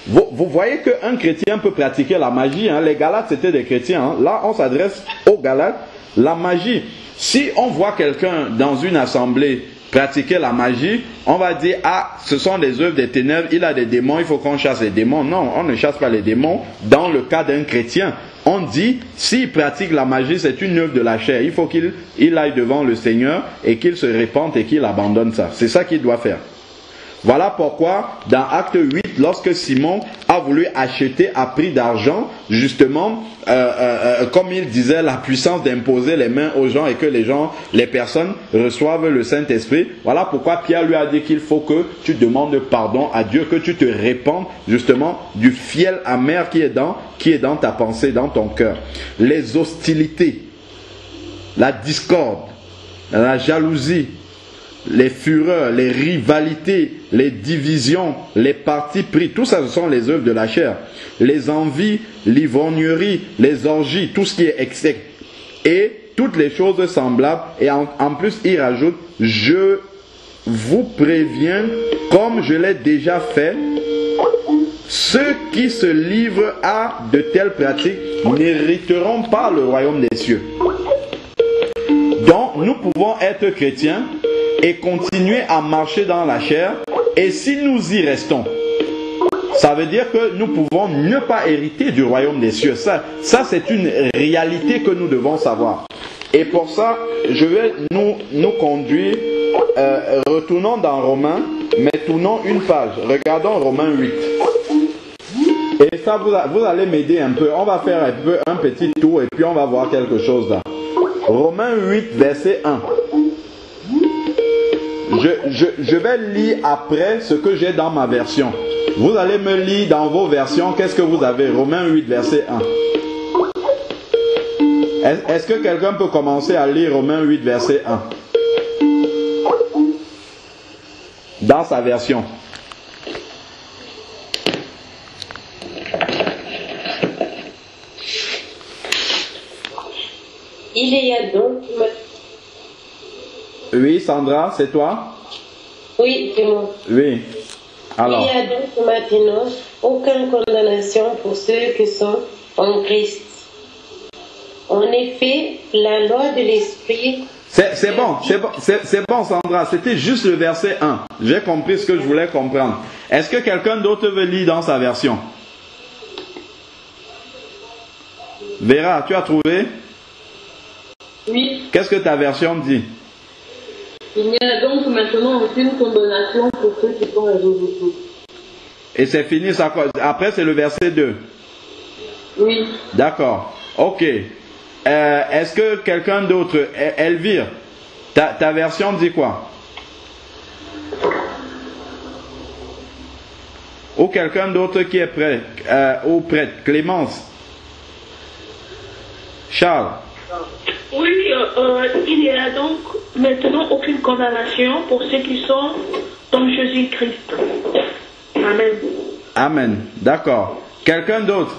Vous voyez qu'un chrétien peut pratiquer la magie. Hein. Les Galates, c'était des chrétiens. Hein. Là, on s'adresse aux Galates. La magie. Si on voit quelqu'un dans une assemblée pratiquer la magie, on va dire, ah, ce sont des œuvres des ténèbres, il a des démons, il faut qu'on chasse les démons. Non, on ne chasse pas les démons dans le cas d'un chrétien. On dit, s'il pratique la magie, c'est une œuvre de la chair. Il faut qu'il aille devant le Seigneur et qu'il se repente et qu'il abandonne ça. C'est ça qu'il doit faire. Voilà pourquoi, dans Acte 8, lorsque Simon a voulu acheter à prix d'argent, justement, comme il disait, la puissance d'imposer les mains aux gens et que les personnes reçoivent le Saint-Esprit. Voilà pourquoi Pierre lui a dit qu'il faut que tu demandes pardon à Dieu, que tu te répandes justement du fiel amer qui est dans ta pensée, dans ton cœur. Les hostilités, la discorde, la jalousie, les fureurs, les rivalités, les divisions, les partis pris, tout ça ce sont les œuvres de la chair. Les envies, l'ivrognerie, les orgies, tout ce qui est excès. Et toutes les choses semblables. Et en plus, il rajoute, je vous préviens, comme je l'ai déjà fait, ceux qui se livrent à de telles pratiques n'hériteront pas le royaume des cieux. Donc, nous pouvons être chrétiens et continuer à marcher dans la chair. Et si nous y restons, ça veut dire que nous pouvons ne pas hériter du royaume des cieux. Ça c'est une réalité que nous devons savoir. Et pour ça, je vais nous conduire. Retournons dans Romains, mais tournons une page. Regardons Romains 8. Et ça, vous allez m'aider un peu. On va faire un petit tour et puis on va voir quelque chose là. Romains 8, verset 1. Je vais lire après ce que j'ai dans ma version. Vous allez me lire dans vos versions. Qu'est-ce que vous avez? Romains 8, verset 1. Est-ce que quelqu'un peut commencer à lire Romains 8, verset 1? Dans sa version. Il y a donc... Oui, Sandra, c'est toi? Oui, c'est moi. Oui. Alors. Il n'y a donc maintenant aucune condamnation pour ceux qui sont en Christ. En effet, la loi de l'Esprit... C'est bon, Sandra. C'était juste le verset 1. J'ai compris ce que je voulais comprendre. Est-ce que quelqu'un d'autre veut lire dans sa version? Vera, tu as trouvé? Oui. Qu'est-ce que ta version dit? Il n'y a donc maintenant aucune condamnation pour ceux qui sont en Jésus-Christ. Et c'est fini, ça. Après, c'est le verset 2. Oui. D'accord. Ok. Est-ce que quelqu'un d'autre, Elvire, ta version dit quoi? Ou quelqu'un d'autre qui est prêt, ou prête? Clémence? Charles? Oui, il n'y a donc maintenant aucune condamnation pour ceux qui sont dans Jésus-Christ. Amen. Amen. D'accord. Quelqu'un d'autre?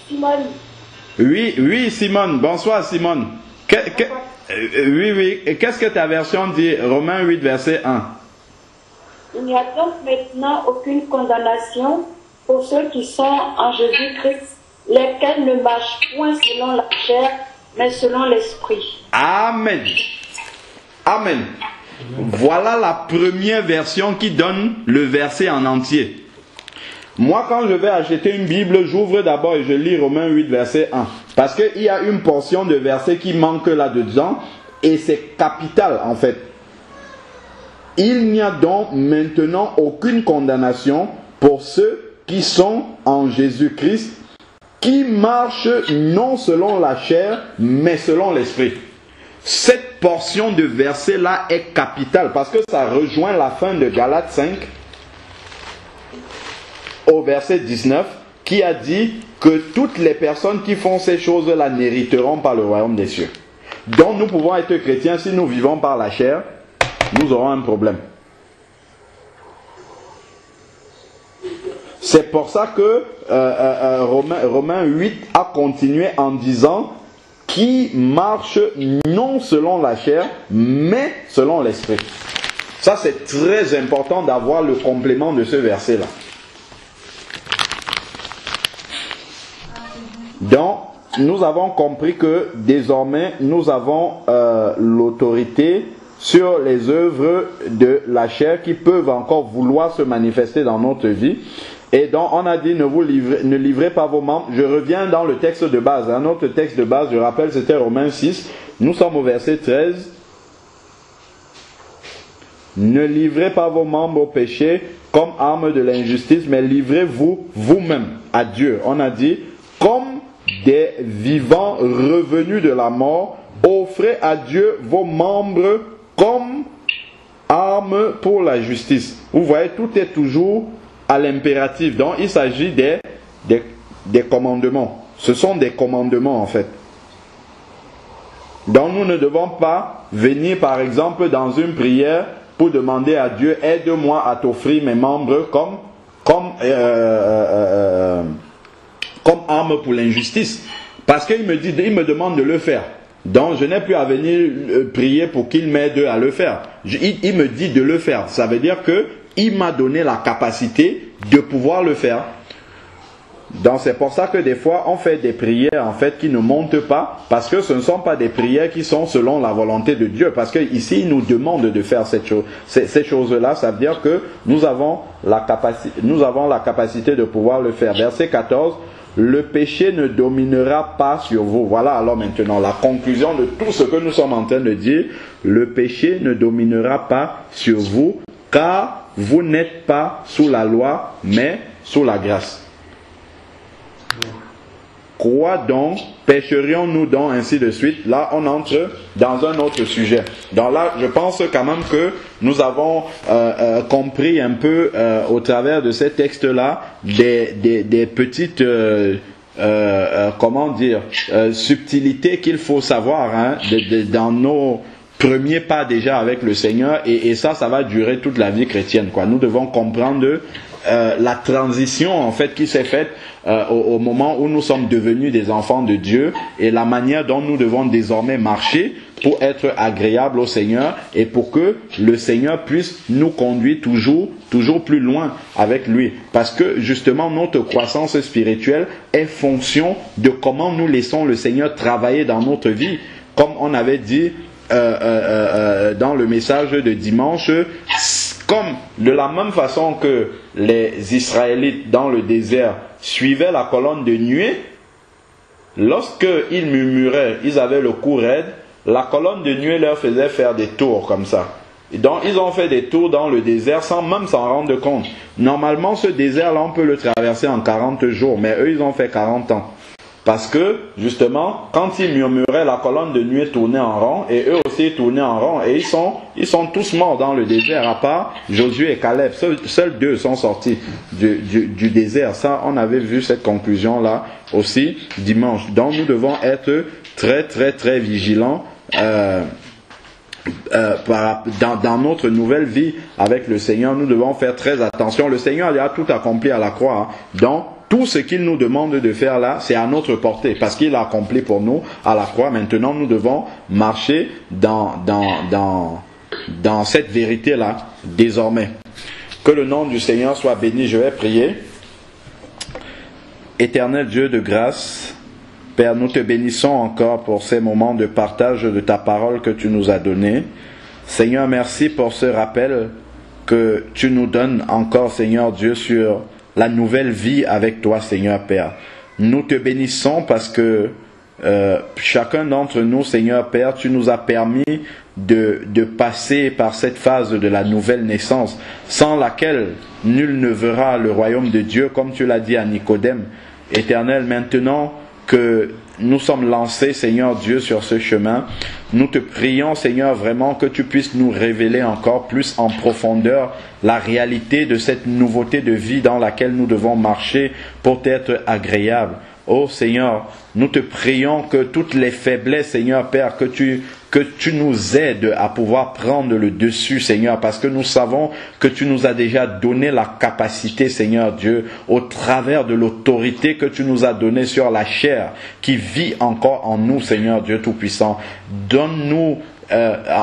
Simone. Oui, Simone. Bonsoir, Simone. Oui. Et qu'est-ce que ta version dit? Romains 8, verset 1. Il n'y a donc maintenant aucune condamnation pour ceux qui sont en Jésus-Christ, lesquels ne marchent point selon la chair, mais selon l'esprit. Amen. Amen. Voilà la première version qui donne le verset en entier. Moi, quand je vais acheter une Bible, j'ouvre d'abord et je lis Romains 8, verset 1. Parce qu'il y a une portion de verset qui manque là-dedans et c'est capital en fait. Il n'y a donc maintenant aucune condamnation pour ceux qui sont en Jésus-Christ, qui marchent non selon la chair, mais selon l'esprit. Cette portion de verset-là est capitale parce que ça rejoint la fin de Galates 5 au verset 19 qui a dit que toutes les personnes qui font ces choses-là n'hériteront pas le royaume des cieux. Donc nous pouvons être chrétiens, si nous vivons par la chair, nous aurons un problème. C'est pour ça que Romains 8 a continué en disant qui marche non selon la chair, mais selon l'esprit. Ça c'est très important d'avoir le complément de ce verset-là. Donc, nous avons compris que désormais, nous avons l'autorité sur les œuvres de la chair qui peuvent encore vouloir se manifester dans notre vie. Et donc, on a dit ne livrez pas vos membres. Je reviens dans le texte de base. Notre texte de base, je rappelle, c'était Romains 6. Nous sommes au verset 13. Ne livrez pas vos membres au péché comme arme de l'injustice, mais livrez-vous vous-même à Dieu. On a dit, comme des vivants revenus de la mort, offrez à Dieu vos membres comme armes pour la justice. Vous voyez, tout est toujours à l'impératif. Donc, il s'agit des commandements. Ce sont des commandements en fait. Donc nous ne devons pas venir par exemple dans une prière pour demander à Dieu, aide-moi à t'offrir mes membres comme arme pour l'injustice. Parce qu'il me demande de le faire. Donc je n'ai plus à venir prier pour qu'il m'aide à le faire. Il me dit de le faire. Ça veut dire qu'il m'a donné la capacité de pouvoir le faire. Donc c'est pour ça que des fois on fait des prières en fait qui ne montent pas, parce que ce ne sont pas des prières qui sont selon la volonté de Dieu, parce que ici il nous demande de faire ces choses-là. Ça veut dire que nous avons la capacité de pouvoir le faire. Verset 14, le péché ne dominera pas sur vous. Voilà alors maintenant la conclusion de tout ce que nous sommes en train de dire. Le péché ne dominera pas sur vous, car vous n'êtes pas sous la loi mais sous la grâce. Quoi donc pécherions-nous donc, ainsi de suite? Là, on entre dans un autre sujet. Donc là, je pense quand même que nous avons compris un peu au travers de ces textes-là des petites subtilités qu'il faut savoir dans nos premiers pas déjà avec le Seigneur, et ça va durer toute la vie chrétienne, quoi. Nous devons comprendre la transition en fait qui s'est faite au moment où nous sommes devenus des enfants de Dieu, et la manière dont nous devons désormais marcher pour être agréables au Seigneur et pour que le Seigneur puisse nous conduire toujours plus loin avec lui, parce que justement notre croissance spirituelle est fonction de comment nous laissons le Seigneur travailler dans notre vie. Comme on avait dit dans le message de dimanche, comme de la même façon que les Israélites dans le désert suivaient la colonne de nuée, lorsqu'ils murmuraient, ils avaient le cou raide, la colonne de nuée leur faisait faire des tours comme ça. Et donc ils ont fait des tours dans le désert sans même s'en rendre compte. Normalement ce désert-là on peut le traverser en 40 jours, mais eux ils ont fait 40 ans. Parce que, justement, quand ils murmuraient, la colonne de nuée tournait en rond, et eux aussi tournaient en rond, et ils sont tous morts dans le désert, à part Josué et Caleb. Seuls deux sont sortis du désert. Ça, on avait vu cette conclusion-là aussi dimanche. Donc, nous devons être très, très, très vigilants dans notre nouvelle vie avec le Seigneur. Nous devons faire très attention. Le Seigneur a tout accompli à la croix. Donc, tout ce qu'il nous demande de faire là, c'est à notre portée, parce qu'il a accompli pour nous à la croix. Maintenant, nous devons marcher dans cette vérité-là, désormais. Que le nom du Seigneur soit béni. Je vais prier. Éternel Dieu de grâce, Père, nous te bénissons encore pour ces moments de partage de ta parole que tu nous as donné. Seigneur, merci pour ce rappel que tu nous donnes encore, Seigneur Dieu, sur la nouvelle vie avec toi, Seigneur Père. Nous te bénissons parce que chacun d'entre nous, Seigneur Père, tu nous as permis de passer par cette phase de la nouvelle naissance, sans laquelle nul ne verra le royaume de Dieu, comme tu l'as dit à Nicodème. Éternel, maintenant que nous sommes lancés, Seigneur Dieu, sur ce chemin, nous te prions, Seigneur, vraiment que tu puisses nous révéler encore plus en profondeur la réalité de cette nouveauté de vie dans laquelle nous devons marcher pour être agréables. Oh Seigneur, nous te prions que toutes les faiblesses, Seigneur Père, que tu nous aides à pouvoir prendre le dessus, Seigneur, parce que nous savons que tu nous as déjà donné la capacité, Seigneur Dieu, au travers de l'autorité que tu nous as donnée sur la chair, qui vit encore en nous, Seigneur Dieu Tout-Puissant. Donne-nous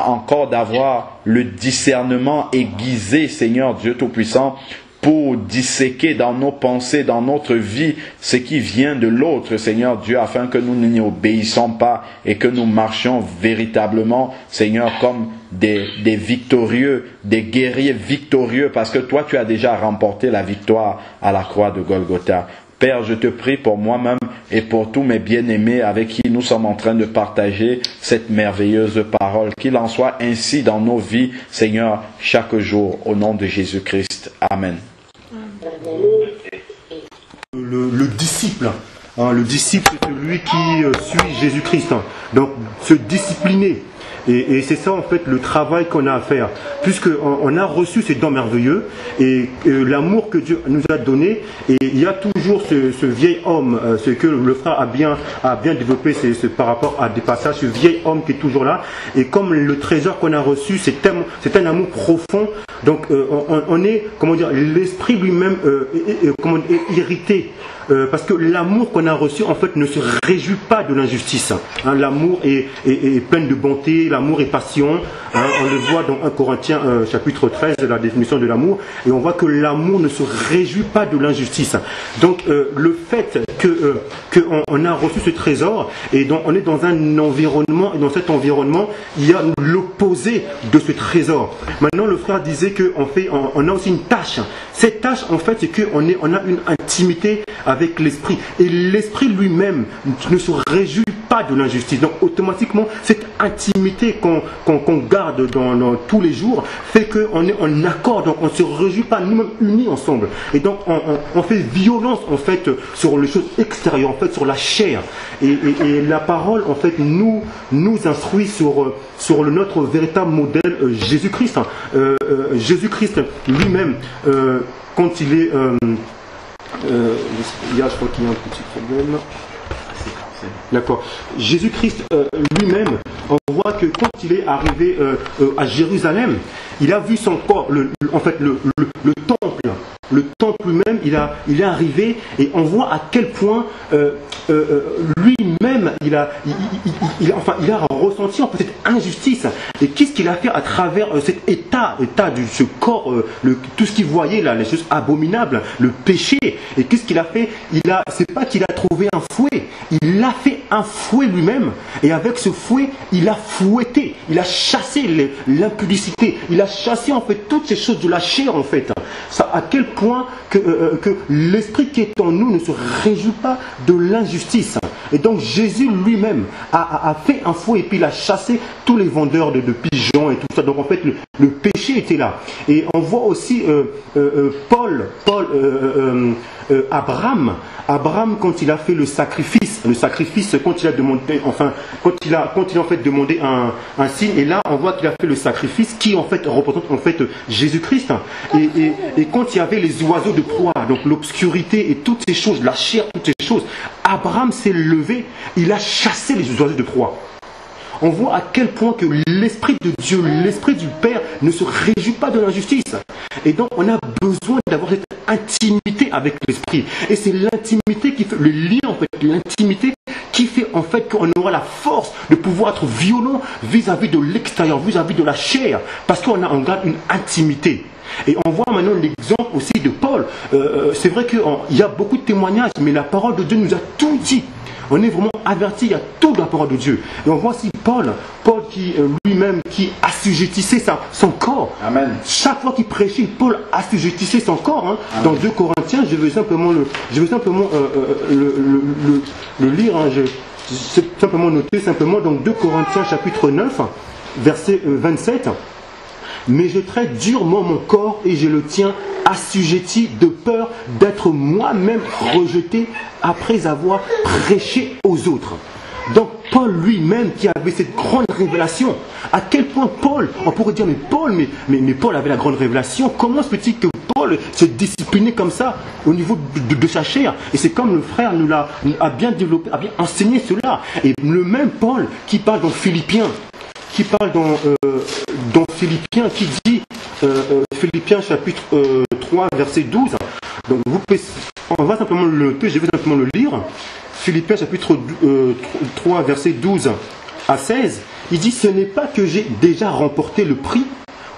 encore d'avoir le discernement aiguisé, Seigneur Dieu Tout-Puissant, pour disséquer dans nos pensées, dans notre vie, ce qui vient de l'autre, Seigneur Dieu, afin que nous n'y obéissons pas et que nous marchions véritablement, Seigneur, comme des victorieux, des guerriers victorieux, parce que toi, tu as déjà remporté la victoire à la croix de Golgotha. Père, je te prie pour moi-même et pour tous mes bien-aimés avec qui nous sommes en train de partager cette merveilleuse parole. Qu'il en soit ainsi dans nos vies, Seigneur, chaque jour, au nom de Jésus-Christ. Amen. Le disciple, le disciple, c'est celui qui suit Jésus-Christ. Donc, se discipliner. Et c'est ça en fait le travail qu'on a à faire. Puisqu'on a reçu ces dons merveilleux et l'amour que Dieu nous a donné, et il y a toujours ce vieil homme, ce que le frère a bien développé par rapport à des passages, ce vieil homme qui est toujours là. Et comme le trésor qu'on a reçu, c'est un amour profond. Donc on est, comment dire, l'esprit lui-même est irrité. Parce que l'amour qu'on a reçu en fait ne se réjouit pas de l'injustice. Hein, l'amour est plein de bonté, l'amour est passion. Hein, on le voit dans 1 Corinthiens chapitre 13, la définition de l'amour. Et on voit que l'amour ne se réjouit pas de l'injustice. Donc le fait qu'on a reçu ce trésor, et donc on est dans un environnement, et dans cet environnement, il y a l'opposé de ce trésor. Maintenant le frère disait qu'on a aussi une tâche. Cette tâche en fait c'est qu'on a une intimité avec l'esprit. Et l'esprit lui-même ne se réjouit pas de l'injustice. Donc automatiquement, cette intimité qu'on garde dans tous les jours fait qu'on est en accord. Donc on ne se réjouit pas nous-mêmes unis ensemble. Et donc on fait violence en fait sur les choses extérieures, en fait sur la chair. Et la parole en fait nous instruit sur notre véritable modèle Jésus-Christ. Jésus-Christ lui-même quand il est je crois qu'il y a un petit problème. D'accord. Jésus-Christ lui-même, on voit que quand il est arrivé à Jérusalem, il a vu son corps, le temple. Le temple lui-même, il est arrivé et on voit à quel point lui-même il a ressenti en fait cette injustice. Et qu'est-ce qu'il a fait à travers cet état de ce corps, tout ce qu'il voyait là, les choses abominables, le péché. Et qu'est-ce qu'il a fait? C'est pas qu'il a trouvé un fouet, il a fait un fouet lui-même. Et avec ce fouet, il a fouetté, il a chassé l'impudicité, il a chassé en fait toutes ces choses de la chair en fait. Ça, à quel point que l'esprit qui est en nous ne se réjouit pas de l'injustice. Et donc Jésus lui-même a fait un fouet et puis il a chassé tous les vendeurs de pigeons et tout ça. Donc en fait le péché était là. Et on voit aussi Abraham quand il a fait le sacrifice quand il a demandé, quand il a en fait demandé un signe, et là on voit qu'il a fait le sacrifice qui en fait représente en fait Jésus-Christ. Et quand il y avait les oiseaux de proie, donc l'obscurité et toutes ces choses, la chair, toutes ces choses, Abraham s'est levé, il a chassé les oiseaux de proie. On voit à quel point que l'Esprit de Dieu, l'Esprit du Père ne se réjouit pas de l'injustice. Et donc on a besoin d'avoir cette intimité avec l'Esprit. Et c'est l'intimité qui fait, le lien en fait, l'intimité qui fait en fait qu'on aura la force de pouvoir être violent vis-à-vis de l'extérieur, vis-à-vis de la chair. Parce qu'on garde une intimité. Et on voit maintenant l'exemple aussi de Paul. C'est vrai qu'il y a beaucoup de témoignages, mais la parole de Dieu nous a tout dit. On est vraiment averti, il y a tout de la parole de Dieu. Et on voit aussi Paul qui lui-même qui assujettissait son corps. Amen. Chaque fois qu'il prêchait, Paul assujettissait son corps. Hein. Dans 2 Corinthiens, je vais simplement le lire. Hein. Je simplement noter simplement donc 2 Corinthiens chapitre 9, verset 27. Mais je traite durement mon corps et je le tiens assujetti de peur d'être moi-même rejeté après avoir prêché aux autres. Donc Paul lui-même qui avait cette grande révélation, à quel point Paul, on pourrait dire mais Paul avait la grande révélation, comment se fait-il que Paul se disciplinait comme ça au niveau de sa chair? Et c'est comme le frère a bien développé, a bien enseigné cela. Et le même Paul qui parle dans Philippiens, qui dit, Philippiens chapitre 3 verset 12, donc on va simplement je vais simplement le lire, Philippiens chapitre 3 verset 12 à 16, il dit: ce n'est pas que j'ai déjà remporté le prix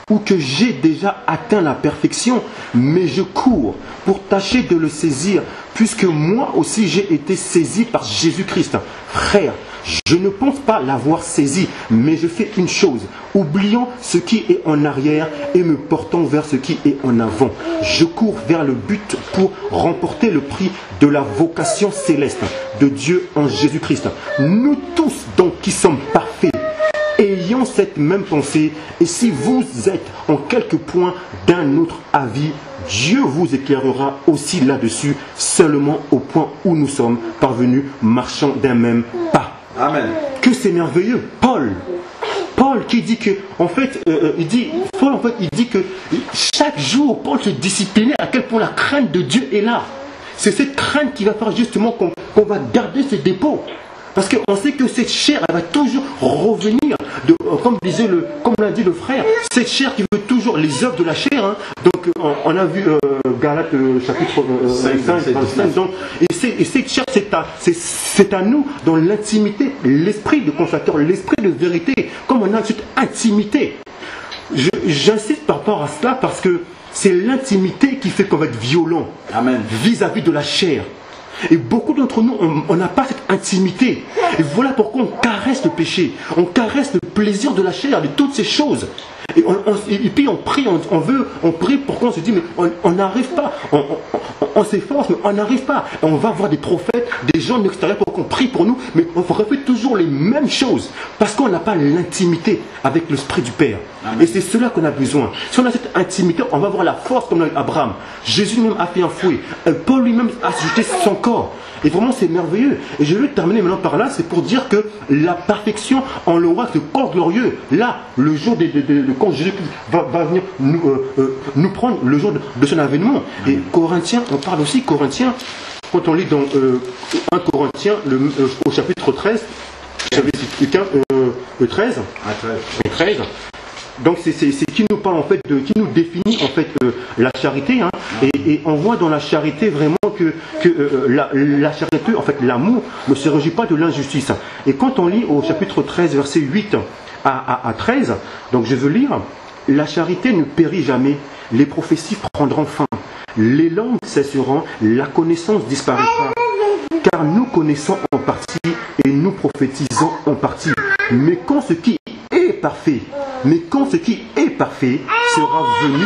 ou que j'ai déjà atteint la perfection, mais je cours pour tâcher de le saisir, puisque moi aussi j'ai été saisi par Jésus-Christ. Frère, je ne pense pas l'avoir saisi, mais je fais une chose, oubliant ce qui est en arrière et me portant vers ce qui est en avant. Je cours vers le but pour remporter le prix de la vocation céleste de Dieu en Jésus-Christ. Nous tous donc qui sommes parfaits, ayons cette même pensée, et si vous êtes en quelque point d'un autre avis, Dieu vous éclairera aussi là-dessus, seulement au point où nous sommes parvenus marchant d'un même pas. Amen. Que c'est merveilleux. Paul Paul qui dit que, en fait, il dit que chaque jour, Paul se disciplinait à quel point la crainte de Dieu est là. C'est cette crainte qui va faire justement qu'on va garder ce dépôt. Parce qu'on sait que cette chair, elle va toujours revenir, comme l'a dit le frère, cette chair qui veut toujours les œuvres de la chair. Hein. Donc on a vu Galates chapitre 5, donc, et cette chair, c'est à nous, dans l'intimité, l'esprit de consacrateur, l'esprit de vérité, comme on a cette intimité. J'insiste par rapport à cela parce que c'est l'intimité qui fait qu'on va être violent vis-à-vis de la chair. Et beaucoup d'entre nous, on n'a pas cette intimité. Et voilà pourquoi on caresse le péché. On caresse le plaisir de la chair, de toutes ces choses. Et puis on prie, on prie pourquoi on se dit, mais on n'arrive pas. On s'efforce, mais on n'arrive pas. Et on va voir des prophètes, des gens de l'extérieur pour qu'on prie pour nous, mais on répète toujours les mêmes choses. Parce qu'on n'a pas l'intimité avec l'Esprit du Père. Amen. Et c'est cela qu'on a besoin. Si on a cette intimité, on va voir la force comme avec Abraham. Jésus lui-même a fait un fouet. Paul lui-même a jeté son corps. Et vraiment c'est merveilleux. Et je vais terminer maintenant par là, c'est pour dire que la perfection en le roi, ce corps glorieux, là, le jour quand Jésus va venir nous prendre, le jour de son avènement. Et Corinthiens, on parle aussi Corinthiens, quand on lit dans 1 Corinthiens au chapitre 13, chapitre 13. Donc c'est qui nous parle en fait qui nous définit en fait la charité, hein, et on voit dans la charité vraiment que la charité, en fait l'amour ne se régit pas de l'injustice. Et quand on lit au chapitre 13 verset 8 à 13, donc je veux lire: la charité ne périt jamais, les prophéties prendront fin, les langues cesseront, la connaissance disparaîtra, car nous connaissons en partie et nous prophétisons en partie. Mais quand ce qui est parfait sera venu,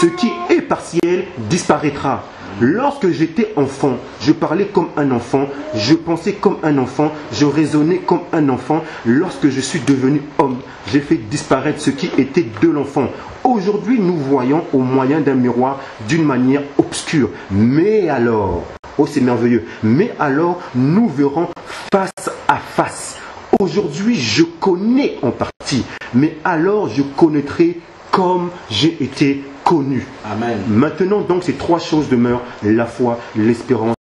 ce qui est partiel disparaîtra. Lorsque j'étais enfant, je parlais comme un enfant, je pensais comme un enfant, je raisonnais comme un enfant. Lorsque je suis devenu homme, j'ai fait disparaître ce qui était de l'enfant. Aujourd'hui, nous voyons au moyen d'un miroir d'une manière obscure. Mais alors, oh c'est merveilleux, mais alors nous verrons face à face. Aujourd'hui, je connais en partie, mais alors je connaîtrai comme j'ai été connu. Amen. Maintenant, donc, ces trois choses demeurent: la foi, l'espérance